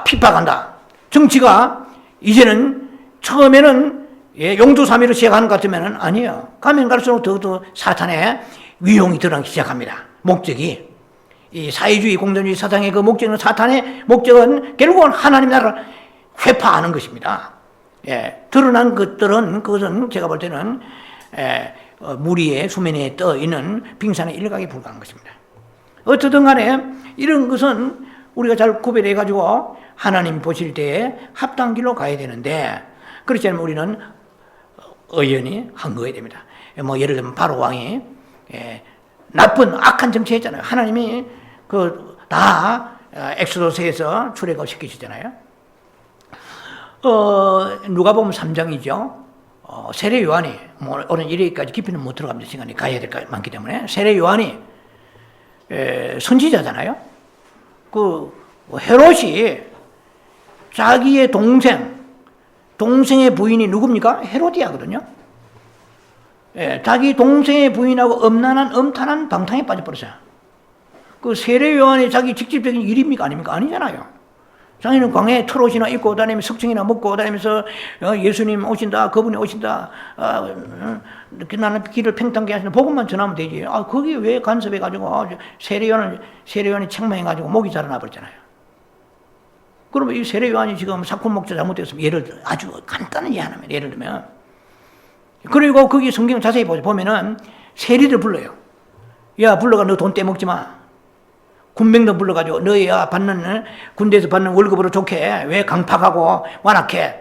핍박한다. 정치가 이제는 처음에는 용두사미로 시작하는 것 같으면 아니에요. 가면 갈수록 더 사탄의 위용이 드러나기 시작합니다. 목적이 이 사회주의 공산주의 사상의 그 목적은 사탄의 목적은 결국은 하나님 나라를 회파하는 것입니다. 드러난 것들은 그것은 제가 볼 때는 물 위에 수면에 떠 있는 빙산의 일각에 불과한 것입니다. 어쨌든 간에 이런 것은 우리가 잘 구별해 가지고 하나님 보실 때에 합당한 길로 가야 되는데 그렇지 않으면 우리는 의연히 항거해야 됩니다. 예를 들면 바로 왕이 나쁜 악한 정치했잖아요. 하나님이 다 엑소더스에서 출애굽 시키시잖아요. 누가복음 3장이죠. 세례 요한이 오늘 이래까지 깊이는 못 들어갑니다. 시간이 가야 될 게 많기 때문에 세례 요한이 선지자잖아요. 헤롯이 자기의 동생의 부인이 누굽니까? 헤로디아거든요. 자기 동생의 부인하고 엄탄한 방탕에 빠져버렸어요. 그 세례 요한이 자기 직접적인 일입니까? 아닙니까? 아니잖아요. 자기는 광야에 털옷이나 입고 다니면서 석청이나 먹고 다니면서 예수님 오신다, 그분이 오신다, 나는 길을 팽창케 하시는 복음만 전하면 되지. 거기 왜 간섭해가지고 세례 요한이 책망해가지고 목이 자라나 버렸잖아요. 그러면 이 세례 요한이 지금 사건 목자 잘못됐으면 아주 간단한 예하나면 예를 들면 그리고 거기 성경 자세히 보면은 세리들 불러요. 야 불러가 너 돈 떼먹지 마. 군병도 불러가지고 너희야 군대에서 받는 월급으로 좋게 왜 강팍하고 완악해.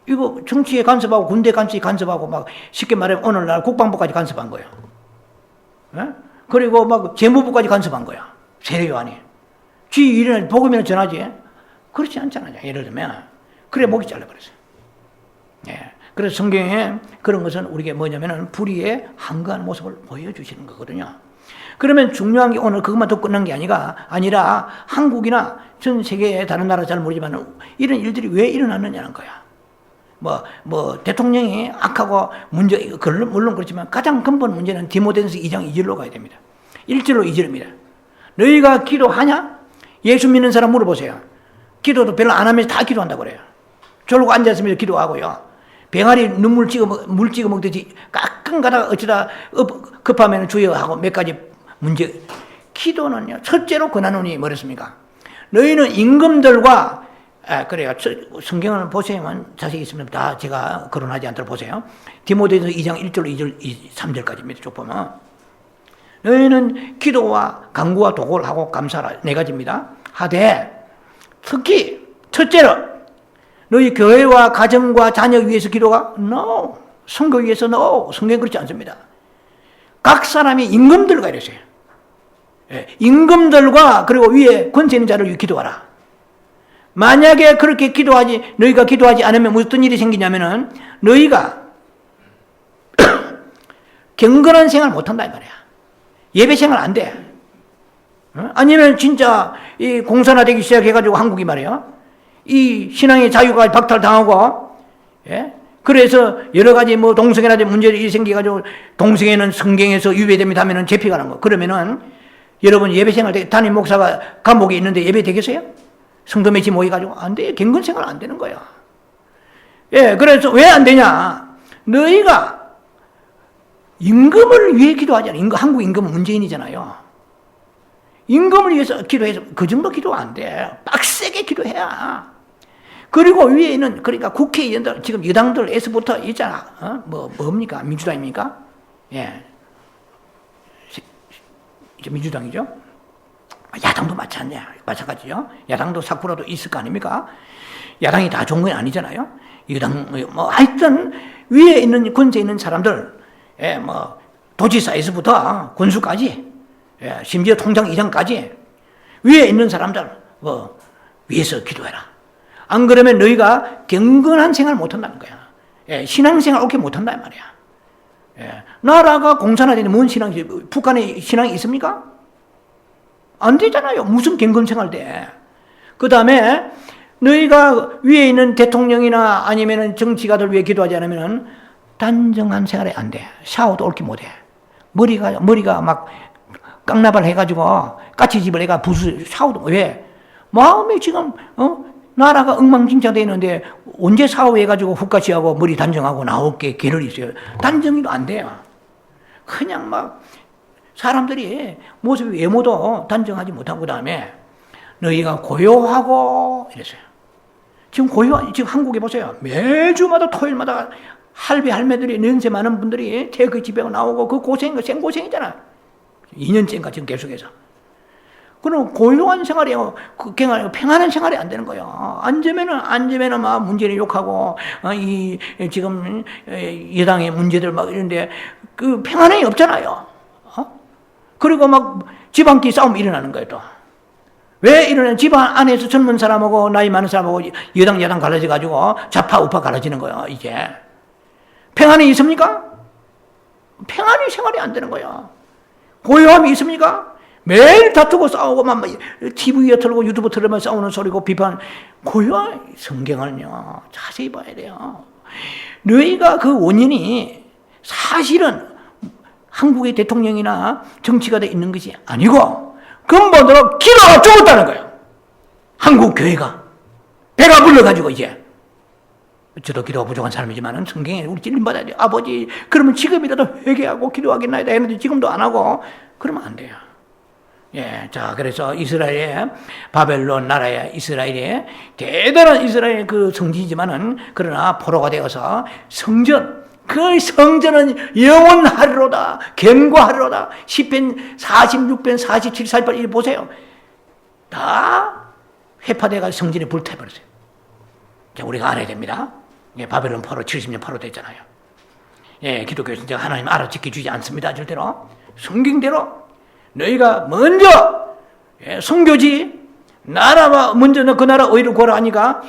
이거 정치에 간섭하고 군대 간섭하고 막 쉽게 말하면 오늘날 국방부까지 간섭한 거예요. 그리고 막 재무부까지 간섭한 거야. 세례 요한이. 지 일이나 복음이나 전하지. 그렇지 않잖아요. 예를 들면 그래 목이 잘라버렸어요. 그래서 성경에 그런 것은 우리에게 뭐냐면은 불의의 한가한 모습을 보여주시는 거거든요. 그러면 중요한 게 오늘 그것만 더 끝난 게 아니라 한국이나 전 세계의 다른 나라 잘 모르지만 이런 일들이 왜 일어났느냐는 거야. 대통령이 악하고 물론 그렇지만 가장 근본 문제는 디모데전서 2장 2절로 가야 됩니다. 1절로 2절입니다. 너희가 기도하냐? 예수 믿는 사람 물어보세요. 기도도 별로 안 하면서 다 기도한다고 그래요. 졸고 앉았으면서 기도하고요. 병아리 물 찍어 먹듯이 가끔 가다가 어쩌다 급하면 주여 하고 몇 가지 문제. 기도는요, 첫째로 권하노니 뭐랬습니까? 너희는 임금들과, 그래요. 성경을 보시면 자세히 있으면 다 제가 거론하지 않도록 보세요. 디모데전서 2장 1절로 2절, 3절까지입니다. 쭉 보면. 너희는 기도와 간구와 도구를 하고 감사하라. 네 가지입니다. 하되, 특히, 첫째로, 너희 교회와 가정과 자녀 위해서 기도가? No. 성교 위해서 no. 성경 그렇지 않습니다. 각 사람이 임금들과 이랬어요. 임금들과 그리고 위에 권세 있는 자를 위해 기도하라. 만약에 그렇게 너희가 기도하지 않으면 무슨 일이 생기냐면은 너희가 경건한 생활 못한다 이 말이야. 예배 생활 안 돼. 아니면 진짜 이 공산화되기 시작해가지고 한국이 말이야. 이 신앙의 자유가 박탈당하고, 그래서 여러 가지 동성애나 문제들이 생겨가지고 동성애는 성경에서 유배됩니다 하면은 제피가 난 거. 그러면은 여러분 예배 생활 담임 목사가 감옥에 있는데 예배 되겠어요? 성도 맺이 모여가지고 안 돼. 경건 생활 안 되는 거야. 그래서 왜 안 되냐? 너희가 임금을 위해 기도하잖아요. 한국 임금은 문재인이잖아요. 임금을 위해서 기도해서 그 정도 기도 안 돼. 빡세게 기도해야. 그리고 위에 있는 그러니까 국회의원들 지금 여당들에서부터 있잖아. 뭡니까? 민주당입니까? 예, 이제 민주당이죠. 야당도 마찬가지죠. 야당도 사쿠라도 있을 거 아닙니까? 야당이 다 좋은 건 아니잖아요. 여당 하여튼 위에 있는 권세에 있는 사람들, 도지사에서부터 군수까지, 심지어 통장이장까지 위에 있는 사람들 위에서 기도해라. 안 그러면 너희가 경건한 생활 못한다는 거야. 신앙생활 옳게 못한다 말이야. 나라가 공산화되는데 뭔 신앙이, 북한에 신앙이 있습니까? 안 되잖아요. 무슨 경건생활 돼. 그 다음에 너희가 위에 있는 대통령이나 아니면 정치가들 위해 기도하지 않으면 단정한 생활이 안 돼. 샤워도 옳게 못해. 머리가 막 깡나발 해가지고 까치집을 해가 샤워도 왜? 마음이 지금 나라가 엉망진창 돼 있는데 언제 샤워해가지고 훅까지하고 머리 단정하고 나올 게 길을 있어요. 단정이도 안 돼요. 그냥 막 사람들이 모습이 외모도 단정하지 못하고 그다음에 너희가 고요하고 이랬어요. 지금 한국에 보세요. 매주마다 토요일마다 할배할매들이 연세 많은 분들이 태그 집에 나오고 그 생고생이잖아. 2년째인가 지금 계속해서. 그럼 고요한 생활이에요. 평안한 생활이 안 되는 거예요. 앉으면은 막 문재인 욕하고, 지금 여당의 문제들 막 이런데, 그 평안이 없잖아요. 그리고 막 집안끼리 싸움이 일어나는 거예요, 또. 왜 이러냐? 집안 안에서 젊은 사람하고 나이 많은 사람하고 여당, 야당 갈라져가지고 좌파, 우파 갈라지는 거예요, 이제. 평안이 있습니까? 평안이 생활이 안 되는 거예요. 고요함이 있습니까? 매일 다투고 싸우고 막 TV에 틀고 유튜브 틀으면 싸우는 소리고 비판. 성경을요 자세히 봐야 돼요. 너희가 그 원인이 사실은 한국의 대통령이나 정치가 돼 있는 것이 아니고 근본으로 기도가 죽었다는 거예요. 한국 교회가 배가 불러가지고 이제 저도 기도가 부족한 사람이지만 성경에 우리 찔림받아야 돼요. 아버지 그러면 지금이라도 회개하고 기도하겠나이다 했는데 지금도 안 하고 그러면 안 돼요. 예, 자 그래서 이스라엘의 바벨론 나라의 이스라엘의 대단한 이스라엘의 그 성지이지만은 그러나 포로가 되어서 그 성전은 영원하리로다 견고하리로다. 시편 46편 47, 48 이렇게 보세요. 다 회파돼가 성전이 불타버렸어요. 자, 우리가 알아야 됩니다. 예, 바벨론 포로 70년 포로 됐잖아요. 예, 기독교에서 이제 하나님 알아지켜주지 않습니다. 절대로. 성경대로 너희가 먼저 선교지 나라와 먼저 그 나라 의를 구하라 하니까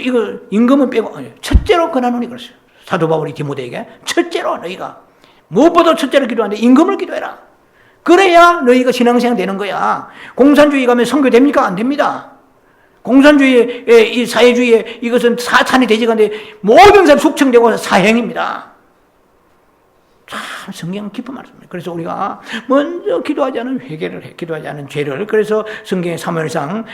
이거 임금은 빼고 첫째로 권하노니 그랬어요. 사도 바울이 디모데에게 첫째로 너희가 무엇보다 첫째로 기도하는데 임금을 기도해라. 그래야 너희가 신앙생활 되는 거야. 공산주의 가면 선교 됩니까? 안 됩니다. 공산주의, 이 사회주의 이것은 사탄이 되지가는데 모든 사람 숙청되고 사형입니다. 참 성경 깊은 말씀입니다. 그래서 우리가 먼저 기도하지 않은 회개를 해, 기도하지 않은 죄를. 그래서 성경의 사무엘상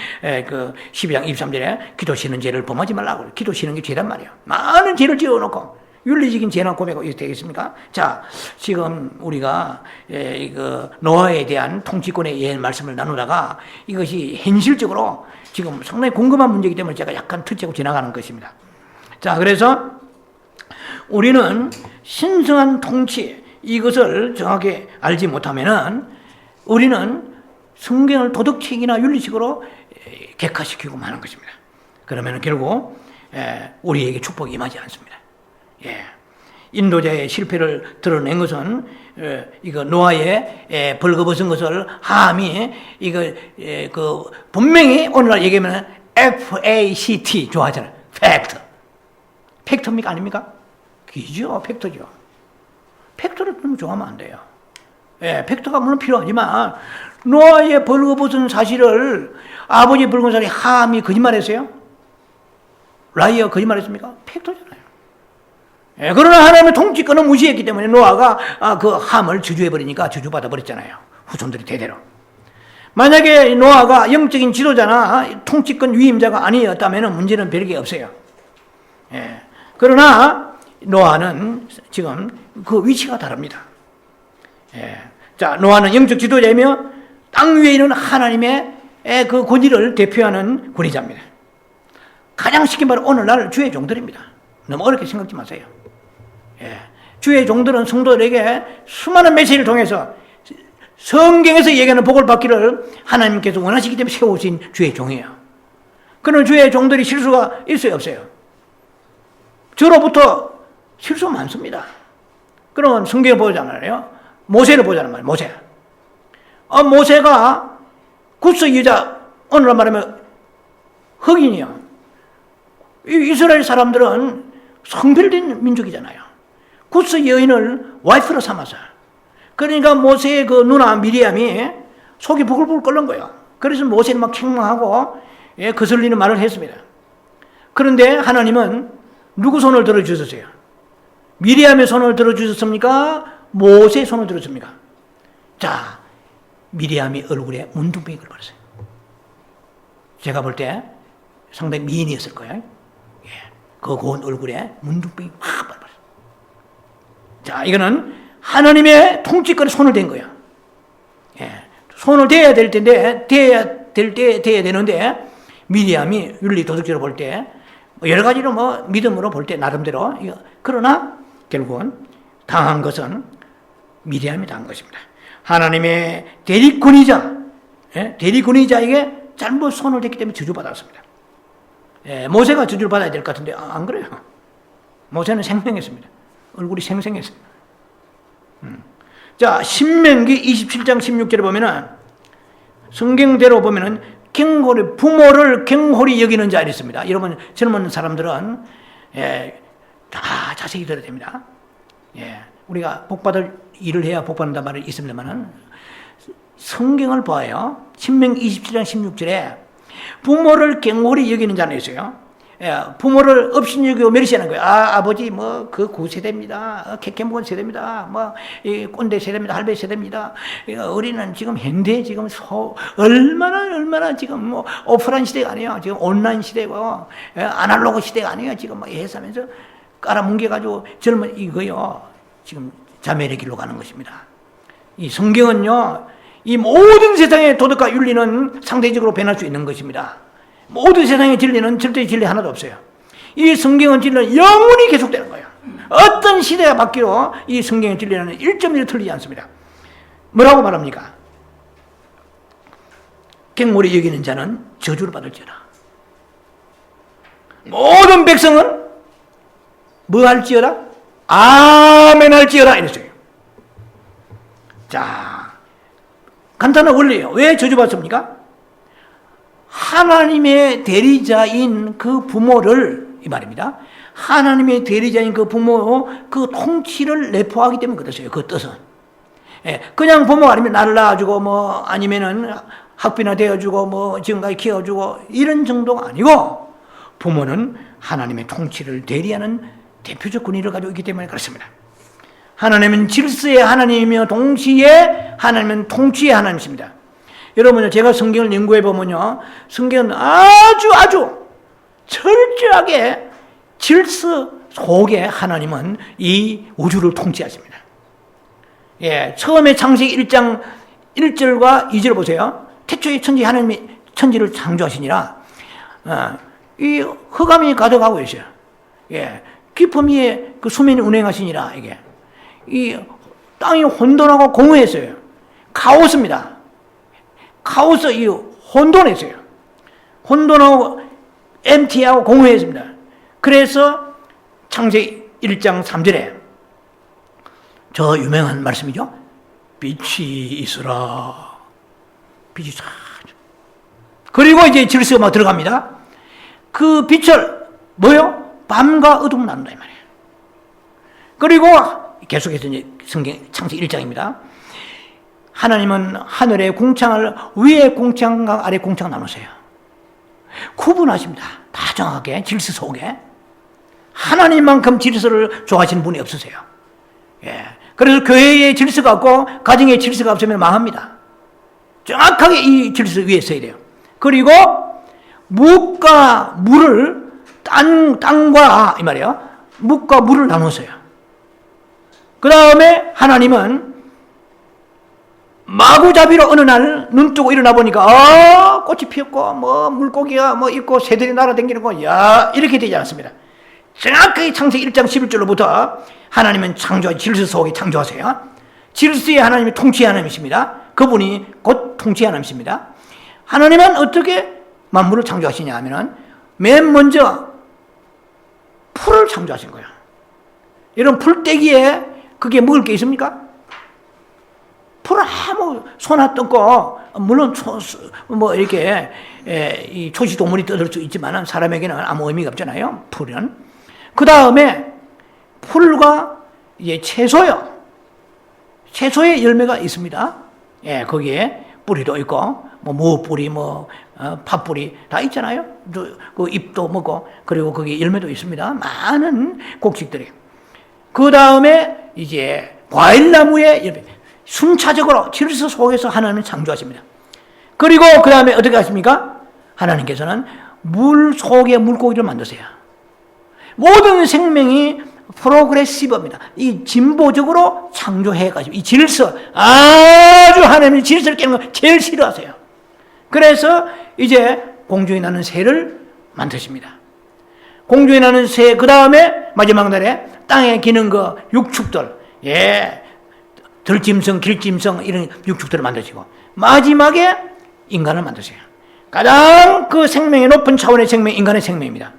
그 12장 23절에 기도 쉬는 죄를 범하지 말라고. 기도 쉬는 게 죄단 말이에요. 많은 죄를 지어놓고 윤리적인 죄나 고백하고 이렇게 되겠습니까? 자, 지금 우리가 그 노아에 대한 통치권에 대한 말씀을 나누다가 이것이 현실적으로 지금 상당히 궁금한 문제이기 때문에 제가 약간 터치하고 지나가는 것입니다. 자, 그래서 우리는 신성한 통치 이것을 정확히 알지 못하면은 우리는 성경을 도덕책이나 윤리식으로 객화시키고 마는 것입니다. 그러면 결국 우리에게 축복이 임하지 않습니다. 예. 인도자의 실패를 드러낸 것은 이거 노아의 벌거벗은 것을 함이 이거 그 분명히 오늘날 얘기하면 FACT 좋아하잖아요. 팩트입니까 아닙니까? 그죠, 팩트죠. 팩트를 너무 좋아하면 안 돼요. 예, 팩트가 물론 필요하지만 노아의 벌거벗은 사실을 아버지 벌거벗은 사실이 함이 거짓말했어요? 라이어 거짓말했습니까? 팩트잖아요. 예, 그러나 하나님의 통치권을 무시했기 때문에 노아가 그 함을 저주해버리니까 저주받아 버렸잖아요. 후손들이 대대로. 만약에 노아가 영적인 지도자나 통치권 위임자가 아니었다면 문제는 별게 없어요. 예, 그러나 노아는 지금 그 위치가 다릅니다. 예. 자, 노아는 영적 지도자이며 땅 위에 있는 하나님의 그 권위를 대표하는 권위자입니다. 가장 쉽게 말해 오늘날 주의 종들입니다. 너무 어렵게 생각지 마세요. 예. 주의 종들은 성도들에게 수많은 메시지를 통해서 성경에서 얘기하는 복을 받기를 하나님께서 원하시기 때문에 세우신 주의 종이에요. 그런 주의 종들이 실수가 있어요, 없어요? 저로부터 실수 많습니다. 그러면 성경을 보잖아요. 모세를 보자는 말이에요. 모세. 모세가 구스 여자, 오늘날 말하면 흑인이요. 이스라엘 사람들은 성별된 민족이잖아요. 구스 여인을 와이프로 삼았어요. 그러니까 모세의 그 누나 미리암이 속이 부글부글 끓는 거예요. 그래서 모세는 막 책망하고 거슬리는 말을 했습니다. 그런데 하나님은 누구 손을 들어주셨어요? 미리암의 손을 들어주셨습니까? 모세의 손을 들어줍니까? 자, 미리암이 얼굴에 문둥병이 걸려버렸어요. 제가 볼 때 상당히 미인이었을 거예요. 예, 그 고운 얼굴에 문둥병이 확 걸려버렸어요. 자, 이거는 하나님의 통치권에 손을 댄 거예요. 예, 손을 대야 될 텐데, 대야 되는데, 미리암이 윤리 도덕적으로 볼 때, 여러 가지로 믿음으로 볼 때 나름대로, 그러나 결국은 당한 것은 미리암이 당한 것입니다. 하나님의 대리권위자, 대리권위자에게 잘못 손을 댔기 때문에 저주받았습니다. 모세가 저주를 받아야 될 것 같은데, 안 그래요. 모세는 생생했습니다. 얼굴이 생생했어요. 자, 신명기 27장 16절에 보면은, 성경대로 보면은, 부모를 경홀히 여기는 자가 있습니다. 여러분, 젊은 사람들은, 다 자세히 들어야 됩니다. 우리가 복받을 일을 해야 복받는다 말이 있습니다만은, 성경을 봐요. 신명기 27장 16절에, 부모를 경홀히 여기는 자는 있어요. 부모를 업신여기고 멸시하는 거예요. 아버지, 그 구세대입니다. 캐캐묵은 세대입니다. 이 꼰대 세대입니다. 할배 세대입니다. 우리는 지금 현대 지금 얼마나 지금 오프라인 시대가 아니에요. 지금 온라인 시대고, 아날로그 시대가 아니에요. 지금 해서면서 깔아뭉개가지고 젊은 이거요. 지금 자멸의 길로 가는 것입니다. 이 성경은요, 이 모든 세상의 도덕과 윤리는 상대적으로 변할 수 있는 것입니다. 모든 세상의 진리는 절대 진리 하나도 없어요. 이 성경은 진리는 영원히 계속되는 거예요. 어떤 시대가 바뀌어도 이 성경의 진리는 1.1도 틀리지 않습니다. 뭐라고 말합니까? 갱몰이 여기는 자는 저주를 받을지어다. 모든 백성은 뭐 할지어다? 아멘 할지어다 이랬어요. 자, 간단한 원리예요. 왜 저주받습니까? 하나님의 대리자인 그 부모를, 이 말입니다. 하나님의 대리자인 그 부모, 그 통치를 내포하기 때문에 그렇어요. 그 뜻은. 그냥 부모가 아니면 나를 낳아주고, 아니면은 학비나 대어주고, 지금까지 키워주고, 이런 정도가 아니고, 부모는 하나님의 통치를 대리하는 대표적 권위를 가지고 있기 때문에 그렇습니다. 하나님은 질서의 하나님이며, 동시에 하나님은 통치의 하나님이십니다. 여러분, 제가 성경을 연구해 보면요, 성경은 아주 철저하게 질서 속에 하나님은 이 우주를 통치하십니다. 처음에 창세기 1장 1절과 2절 보세요. 태초에 천지 하나님이 천지를 창조하시니라. 이 흑암이 가득하고 있어요. 깊음 위에 그 수면이 운행하시니라. 이 땅이 혼돈하고 공허했어요. 카오스입니다. 카오스, 이 혼돈했어요. 혼돈하고 MT하고 공허했습니다. 그래서 창세기 1장 3절에 저 유명한 말씀이죠. 빛이 있으라. 빛이 싹. 그리고 이제 질서가 막 들어갑니다. 그 빛을 뭐요? 밤과 어둠 나눈다 이 말이에요. 그리고 계속해서 이제 성경 창세기 1장입니다. 하나님은 하늘의 궁창을 위에 궁창과 아래 궁창 나누세요. 구분하십니다. 다 정확하게 질서 속에. 하나님만큼 질서를 좋아하시는 분이 없으세요. 그래서 교회의 질서가 없고 가정의 질서가 없으면 망합니다. 정확하게 이 질서 위에 서야 돼요. 그리고 묵과 물을 땅과 이 말이에요. 묵과 물을 나누세요. 그 다음에 하나님은 마구잡이로 어느 날 눈 뜨고 일어나 보니까 꽃이 피었고 뭐 물고기가 뭐 있고 새들이 날아다니는 거, 야, 이렇게 되지 않습니다. 정확하게 창세기 1장 11절로부터 하나님은 창조, 질서 속에 창조하세요. 질서의 하나님이 통치의 하나님이십니다. 그분이 곧 통치의 하나님이십니다. 하나님은 어떻게 만물을 창조하시냐 하면은 맨 먼저 풀을 창조하신 거예요. 이런 풀떼기에 그게 먹을 게 있습니까? 풀을 아무 소나 뜯고, 물론 뭐 이렇게 이 초식동물이 뜯을 수 있지만 사람에게는 아무 의미가 없잖아요. 풀은. 그 다음에 풀과 이제 채소요. 채소의 열매가 있습니다. 예, 거기에 뿌리도 있고, 뭐 무뿌리, 뭐 팥뿌리 다 있잖아요. 그 잎도 먹고, 그리고 거기 열매도 있습니다. 많은 곡식들이. 그 다음에 이제 과일나무의 열매. 순차적으로 질서 속에서 하나님은 창조하십니다. 그리고 그 다음에 어떻게 하십니까? 하나님께서는 물 속에 물고기를 만드세요. 모든 생명이 프로그레시브입니다. 이 진보적으로 창조해가지고 이 질서, 아주 하나님이 질서를 깨는 걸 제일 싫어하세요. 그래서 이제 공중에 나는 새를 만드십니다. 공중에 나는 새, 그 다음에 마지막 날에 땅에 기는 그 육축들, 예, 들짐승, 길짐승 이런 육축들을 만드시고 마지막에 인간을 만드세요. 가장 그 생명의 높은 차원의 생명, 인간의 생명입니다.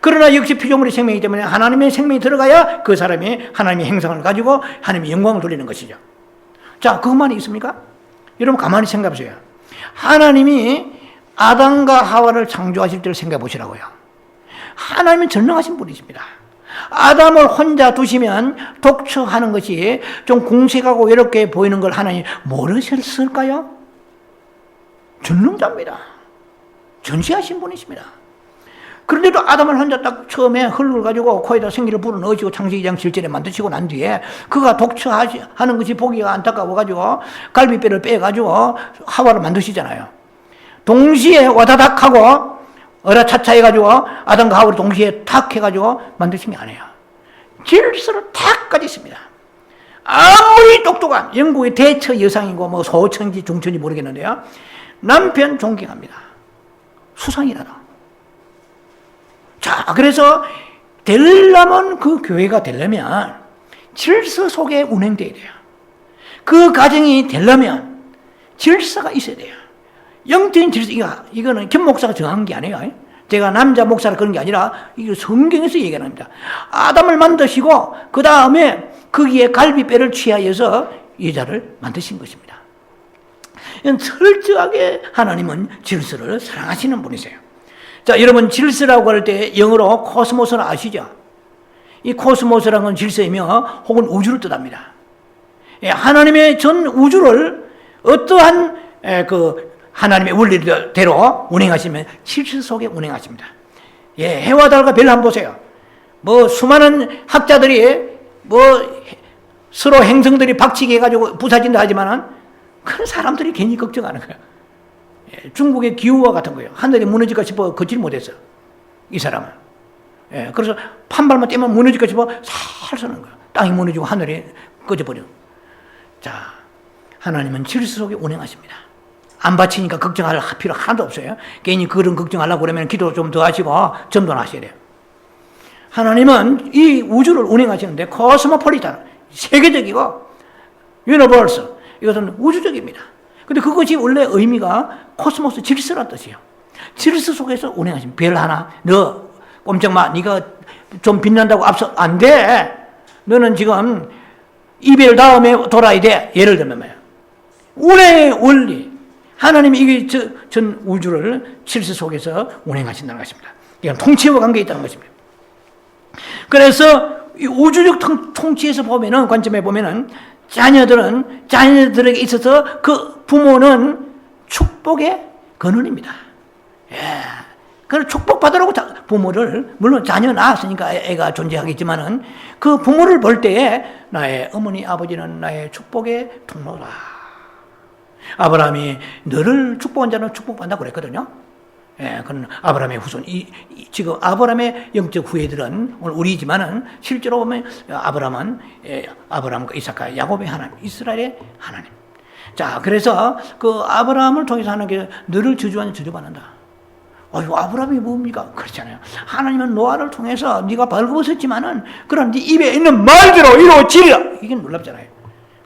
그러나 역시 피조물의 생명이기 때문에 하나님의 생명이 들어가야 그 사람이 하나님의 행성을 가지고 하나님의 영광을 돌리는 것이죠. 자, 그것만이 있습니까? 여러분 가만히 생각해 보세요. 하나님이 아담과 하와를 창조하실 때를 생각해 보시라고요. 하나님은 전능하신 분이십니다. 아담을 혼자 두시면 독처하는 것이 좀 공색하고 외롭게 보이는 걸 하나님 모르셨을까요? 전능자입니다. 전시하신 분이십니다. 그런데도 아담을 혼자 딱 처음에 흙을 가지고 코에다 생기를 불어 넣으시고 창세기 2장 7절에 만드시고 난 뒤에 그가 독처하는 것이 보기가 안타까워가지고 갈비뼈를 빼가지고 하와를 만드시잖아요. 동시에 와다닥 하고 어라차차 해가지고 아담과 하와를 동시에 탁 해가지고 만드신 게 아니에요. 질서를 탁 가지십니다. 아무리 똑똑한 영국의 대처 여상이고 뭐 소천지 중천지 모르겠는데요. 남편 존경합니다. 수상이라다. 자, 그래서 되려면 그 교회가 되려면 질서 속에 운행돼야 돼요. 그 가정이 되려면 질서가 있어야 돼요. 영적인 질서, 이거는 김 목사가 정한 게 아니에요. 제가 남자 목사라 그런 게 아니라 이거 성경에서 얘기하는 겁니다. 아담을 만드시고 그 다음에 거기에 갈비뼈를 취하여서 여자를 만드신 것입니다. 철저하게 하나님은 질서를 사랑하시는 분이세요. 자, 여러분 질서라고 할 때 영어로 코스모스를 아시죠? 이 코스모스라는 건 질서이며 혹은 우주를 뜻합니다. 하나님의 전 우주를 어떠한 그 하나님의 원리대로 운행하시면 질서 속에 운행하십니다. 예, 해와 달과 별 한번 보세요. 뭐 수많은 학자들이 뭐 서로 행성들이 박치기 해가지고 부사진다 하지만은 큰 사람들이 괜히 걱정하는 거예요. 예, 중국의 기후와 같은 거예요. 하늘이 무너질까 싶어 걷질 못했어요. 이 사람은. 예, 그래서 판발만 떼면 무너질까 싶어 살 서는 거예요. 땅이 무너지고 하늘이 꺼져버려. 자, 하나님은 질서 속에 운행하십니다. 안 바치니까 걱정할 필요 하나도 없어요. 괜히 그런 걱정하려고 그러면 기도 좀 더 하시고 점도 하셔야 돼요. 하나님은 이 우주를 운행하시는데 코스모폴리탄, 세계적이고 유니버스, 이것은 우주적입니다. 근데 그것이 원래 의미가 코스모스 질서란 뜻이에요. 질서 속에서 운행하시면 별 하나, 너 꼼짝 마, 네가 좀 빛난다고 앞서 안 돼. 너는 지금 이별 다음에 돌아야 돼. 예를 들면 뭐예요? 운행의 원리. 하나님이 이게 전 우주를 질서 속에서 운행하신다는 것입니다. 이건 통치와 관계에 있다는 것입니다. 그래서 이 우주적 통치에서 보면은, 관점에 보면은, 자녀들에게 있어서 그 부모는 축복의 근원입니다. 예. 그래서 축복받으라고 부모를, 물론 자녀 낳았으니까 애가 존재하겠지만은 그 부모를 볼 때에 나의 어머니, 아버지는 나의 축복의 통로다. 아브라함이 너를 축복한 자는 축복받는다고 그랬거든요. 예, 그건 아브라함의 후손. 지금 아브라함의 영적 후예들은 오늘 우리지만은 실제로 보면 아브라함은 아브라함과 이삭과 야곱의 하나님, 이스라엘의 하나님. 자, 그래서 그 아브라함을 통해서 하나님께 너를 저주하는 저주받는다. 아유, 아브라함이 뭡니까? 그렇잖아요. 하나님은 노아를 통해서 네가 벌거벗었지만은 그런 네 입에 있는 말대로 이루어지리라. 이게 놀랍잖아요.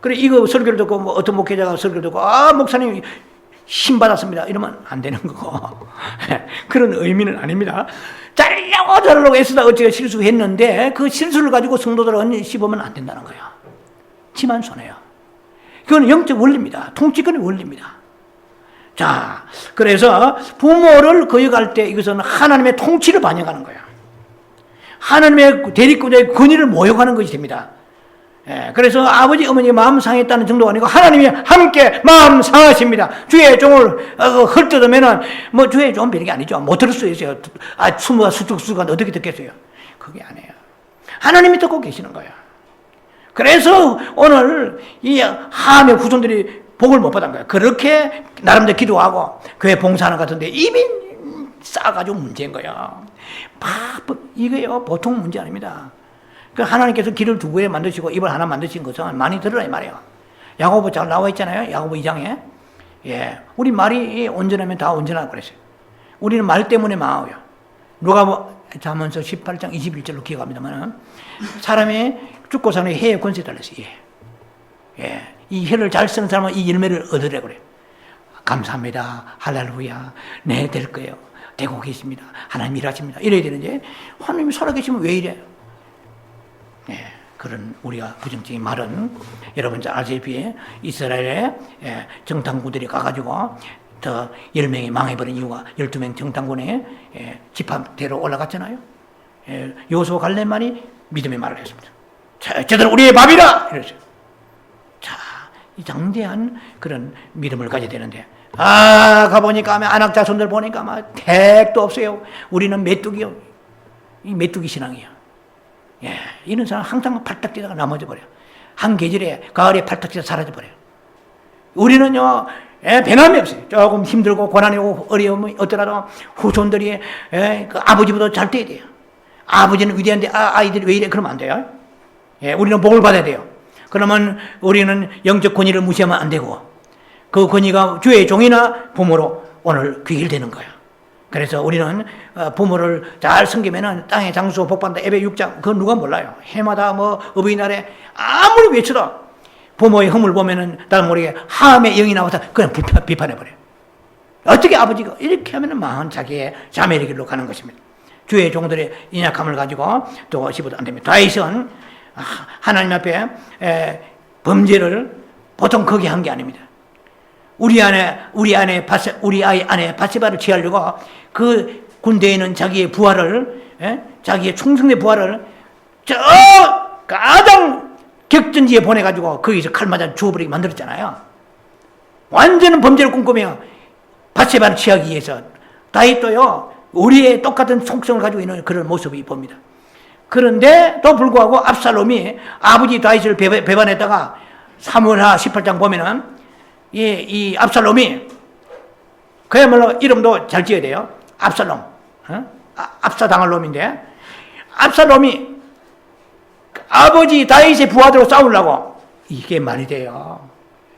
그래, 이거 설교를 듣고 뭐 어떤 목회자가 설교를 듣고 목사님 힘 받았습니다. 이러면 안 되는 거고. 그런 의미는 아닙니다. 잘려고 애쓰다 어찌가 실수했는데 그 실수를 가지고 성도들을 씹으면 안 된다는 거예요. 치만 손해요. 그건 영적 원리입니다. 통치권의 원리입니다. 자, 그래서 부모를 거역할 때 이것은 하나님의 통치를 반영하는 거예요. 하나님의 대리권의 권위를 모욕하는 것이 됩니다. 그래서 아버지, 어머니가 마음 상했다는 정도가 아니고 하나님이 함께 마음 상하십니다. 주의 종을 헐뜯으면은 뭐 주의 종은 별게 아니죠. 못 들을 수 있어요. 수무가 수tuk수가 어떻게 듣겠어요? 그게 아니에요. 하나님이 듣고 계시는 거예요. 그래서 오늘 이 함의 후손들이 복을 못 받은 거예요. 그렇게 나름대로 기도하고 교회 봉사하는 것 같은데 입이 싸가지고 문제인 거예요. 이게요 보통 문제 아닙니다. 하나님께서 길을 두 구에 만드시고 입을 하나 만드신 것은 많이 들으라 이 말이에요. 야고보 잘 나와 있잖아요. 야고보 2장에. 우리 말이 온전하면 다 온전하다고 그랬어요. 우리는 말 때문에 망하고요. 누가 잠언서 18장 21절로 기억합니다만 사람이 죽고 사는 해의 권세에 달렸어요. 이 혀를 잘 쓰는 사람은 이 열매를 얻으려고 그래요. 감사합니다. 할렐루야. 네, 될 거예요. 되고 계십니다. 하나님 일하십니다. 이래야 되는데 하나님이 살아계시면 왜 이래? 그런 우리가 부정적인 말은 여러분 잘 알다시피 이스라엘의 정탐꾼들이 가가지고 더 10명이 망해버린 이유가 12명 정탐꾼의 집합대로 올라갔잖아요. 여호수아 갈렙만이 믿음의 말을 했습니다. 쟤들 우리의 밥이라! 이랬어요. 자, 이 장대한 그런 믿음을 가져야 되는데 가보니까 안악 자손들 보니까 택도 없어요. 우리는 메뚜기요. 이 메뚜기 신앙이에요. 이런 사람 항상 팔딱 뛰다가 넘어져 버려요. 한 계절에 가을에 팔딱 뛰다 사라져 버려요. 우리는요 변함이 없어요. 조금 힘들고 고난이 오고 어려움이 어떠라도 후손들이 그 아버지보다 잘 돼야 돼요. 아버지는 위대한데 아이들이 왜 이래? 그러면 안 돼요. 우리는 복을 받아야 돼요. 그러면 우리는 영적 권위를 무시하면 안 되고 그 권위가 주의 종이나 부모로 오늘 귀결되는 거예요. 그래서 우리는 부모를 잘 섬기면은 땅의 장수 복받는다. 에베 6장. 그건 누가 몰라요. 해마다 뭐 어버이날에 아무리 외쳐도 부모의 흠을 보면은 나도 모르게 함의 영이 나와서 그냥 비판해버려요. 어떻게 아버지가 이렇게 하면은 망한 자기의 자매의 길로 가는 것입니다. 주의 종들의 인약함을 가지고 또 씹어도 안 됩니다. 다윗은 하나님 앞에 범죄를 보통 거기 한 게 아닙니다. 우리 아이 안에 바세바를 취하려고 그 군대에 있는 자기의 부하를, 자기의 충성의 부하를 저 가장 격전지에 보내가지고 거기서 칼 맞아 죽어버리게 만들었잖아요. 완전한 범죄를 꿈꾸며 바세바를 취하기 위해서 다윗도요 우리의 똑같은 속성을 가지고 있는 그런 모습이 봅니다. 그런데 또 불구하고 압살롬이 아버지 다윗을 배반했다가 사무엘하 18장 보면은 이 압살롬이 그야말로 이름도 잘 지어야 돼요. 압살롬, 압사당할 놈인데 압살롬이 아버지 다윗의 부하들로 싸우려고 이게 말이 돼요.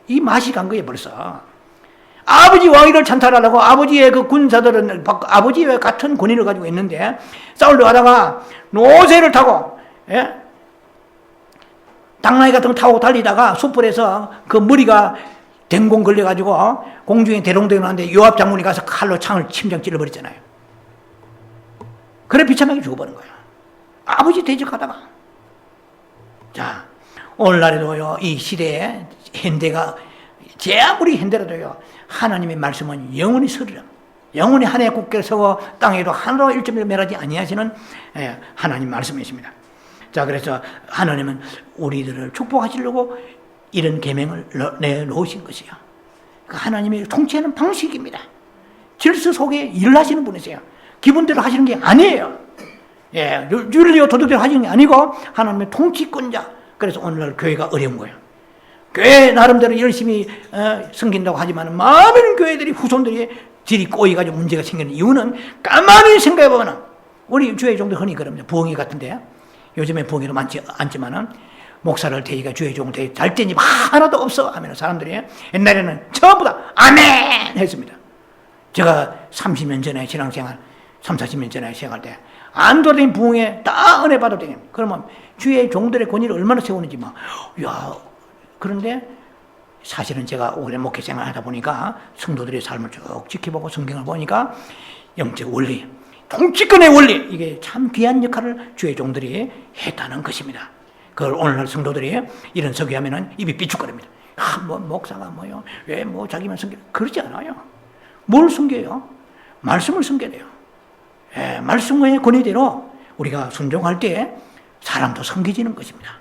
이 맛이 간 거예요 벌써. 아버지 왕위를 찬탈하려고 아버지의 그 군사들은 아버지와 같은 권위를 가지고 있는데 싸우려고 하다가 노새를 타고 당나귀 같은 거 타고 달리다가 숯불에서 그 머리가 den공 걸려가지고 공중에 대롱대롱 하는데 요압 장군이 가서 칼로 창을 심장 찔러버렸잖아요. 그래 비참하게 죽어버린 거예요. 아버지 대적하다가. 자, 오늘날에도요 이 시대에 현대가 제 아무리 현대라도요 하나님의 말씀은 영원히 서리라. 영원히 하늘에 굳게 서고 땅에도 하나로 1.1 멸하지 아니하시는 하나님 말씀이십니다. 자, 그래서 하나님은 우리들을 축복하시려고 이런 계명을 내놓으신 것이요. 하나님의 통치하는 방식입니다. 질서 속에 일을 하시는 분이세요. 기분대로 하시는 게 아니에요. 윤리와 도덕대로 하시는 게 아니고 하나님의 통치권자. 그래서 오늘날 교회가 어려운 거예요. 교회 나름대로 열심히 섬긴다고 하지만 많은 교회들이 후손들이 질이 꼬이가지고 문제가 생기는 이유는 가만히 생각해보면 우리 주의 종도 흔히 그럽니다. 부흥회 같은데 요즘에 부흥회도 많지 않지만은 목사를 대기가 주의 종 대기 잘 때니 하나도 없어 하면 사람들이 옛날에는 전부 다 아멘 했습니다. 제가 30년 전에 신앙생활 40년 전에 시작할 때 안 돌아다니는 부흥에 다 은혜 받아도 되겠네. 그러면 주의 종들의 권위를 얼마나 세우는지 막 그런데 사실은 제가 오래 목회 생활 하다 보니까 성도들의 삶을 쭉 지켜보고 성경을 보니까 영적 원리, 통치권의 원리, 이게 참 귀한 역할을 주의 종들이 했다는 것입니다. 그걸 오늘날 성도들이 이런 설교하면은 입이 삐죽거립니다. 목사가 뭐요? 왜 자기만 섬겨? 그러지 않아요. 뭘 섬겨요? 말씀을 섬겨야 돼요. 말씀의 권위대로 우리가 순종할 때 사람도 섬겨지는 것입니다.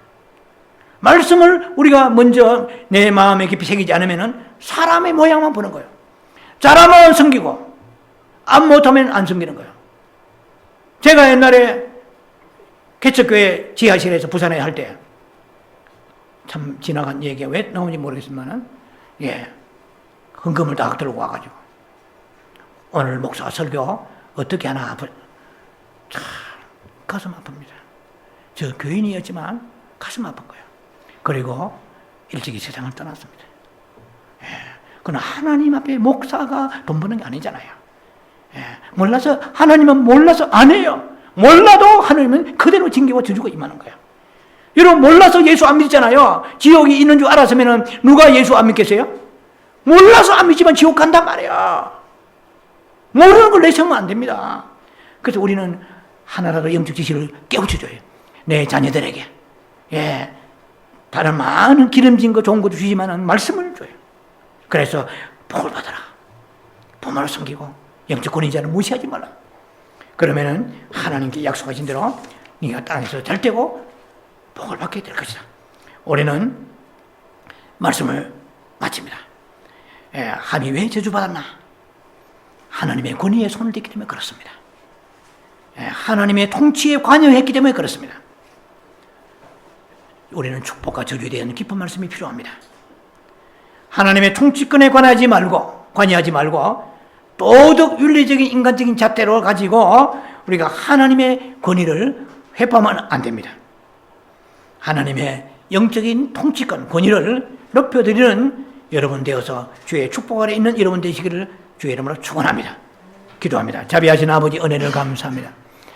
말씀을 우리가 먼저 내 마음에 깊이 새기지 않으면 사람의 모양만 보는 거예요. 잘하면 섬기고 안 못하면 안 섬기는 거예요. 제가 옛날에 개척교회 지하실에서 부산에 할 때 참 지나간 얘기가 왜 나오는지 모르겠지만은 헌금을 다 들고 와가지고 오늘 목사 설교 어떻게 하나 참 가슴 아픕니다. 저 교인이었지만 가슴 아픈 거예요. 그리고 일찍이 세상을 떠났습니다. 그건 하나님 앞에 목사가 돈 버는 게 아니잖아요. 몰라서 하나님은 몰라서 안 해요. 몰라도 하나님은 그대로 징계와 저주가 임하는 거예요. 여러분 몰라서 예수 안 믿잖아요. 지옥이 있는 줄 알았으면 누가 예수 안 믿겠어요? 몰라서 안 믿지만 지옥 간단 말이에요. 모르는 걸 내세우면 안 됩니다. 그래서 우리는 하나라도 영적 지식을 깨우쳐줘요. 내 자녀들에게. 다른 많은 기름진 거 좋은 것도 주지만 말씀을 줘요. 그래서 복을 받아라. 부모를 섬기고 영적 권위자는 무시하지 말라. 그러면은 하나님께 약속하신 대로 네가 땅에서 잘 되고 복을 받게 될 것이다. 올해는 말씀을 마칩니다. 함이 왜 저주받았나? 하나님의 권위에 손을 댔기 때문에 그렇습니다. 하나님의 통치에 관여했기 때문에 그렇습니다. 우리는 축복과 저주에 대한 깊은 말씀이 필요합니다. 하나님의 통치권에 관여하지 말고 도덕 윤리적인 인간적인 잣대로 가지고 우리가 하나님의 권위를 회파하면 안 됩니다. 하나님의 영적인 통치권, 권위를 높여드리는 여러분 되어서 주의 축복 아래 있는 여러분 되시기를 주의 이름으로 축원합니다. 기도합니다. 자비하신 아버지 은혜를 감사합니다.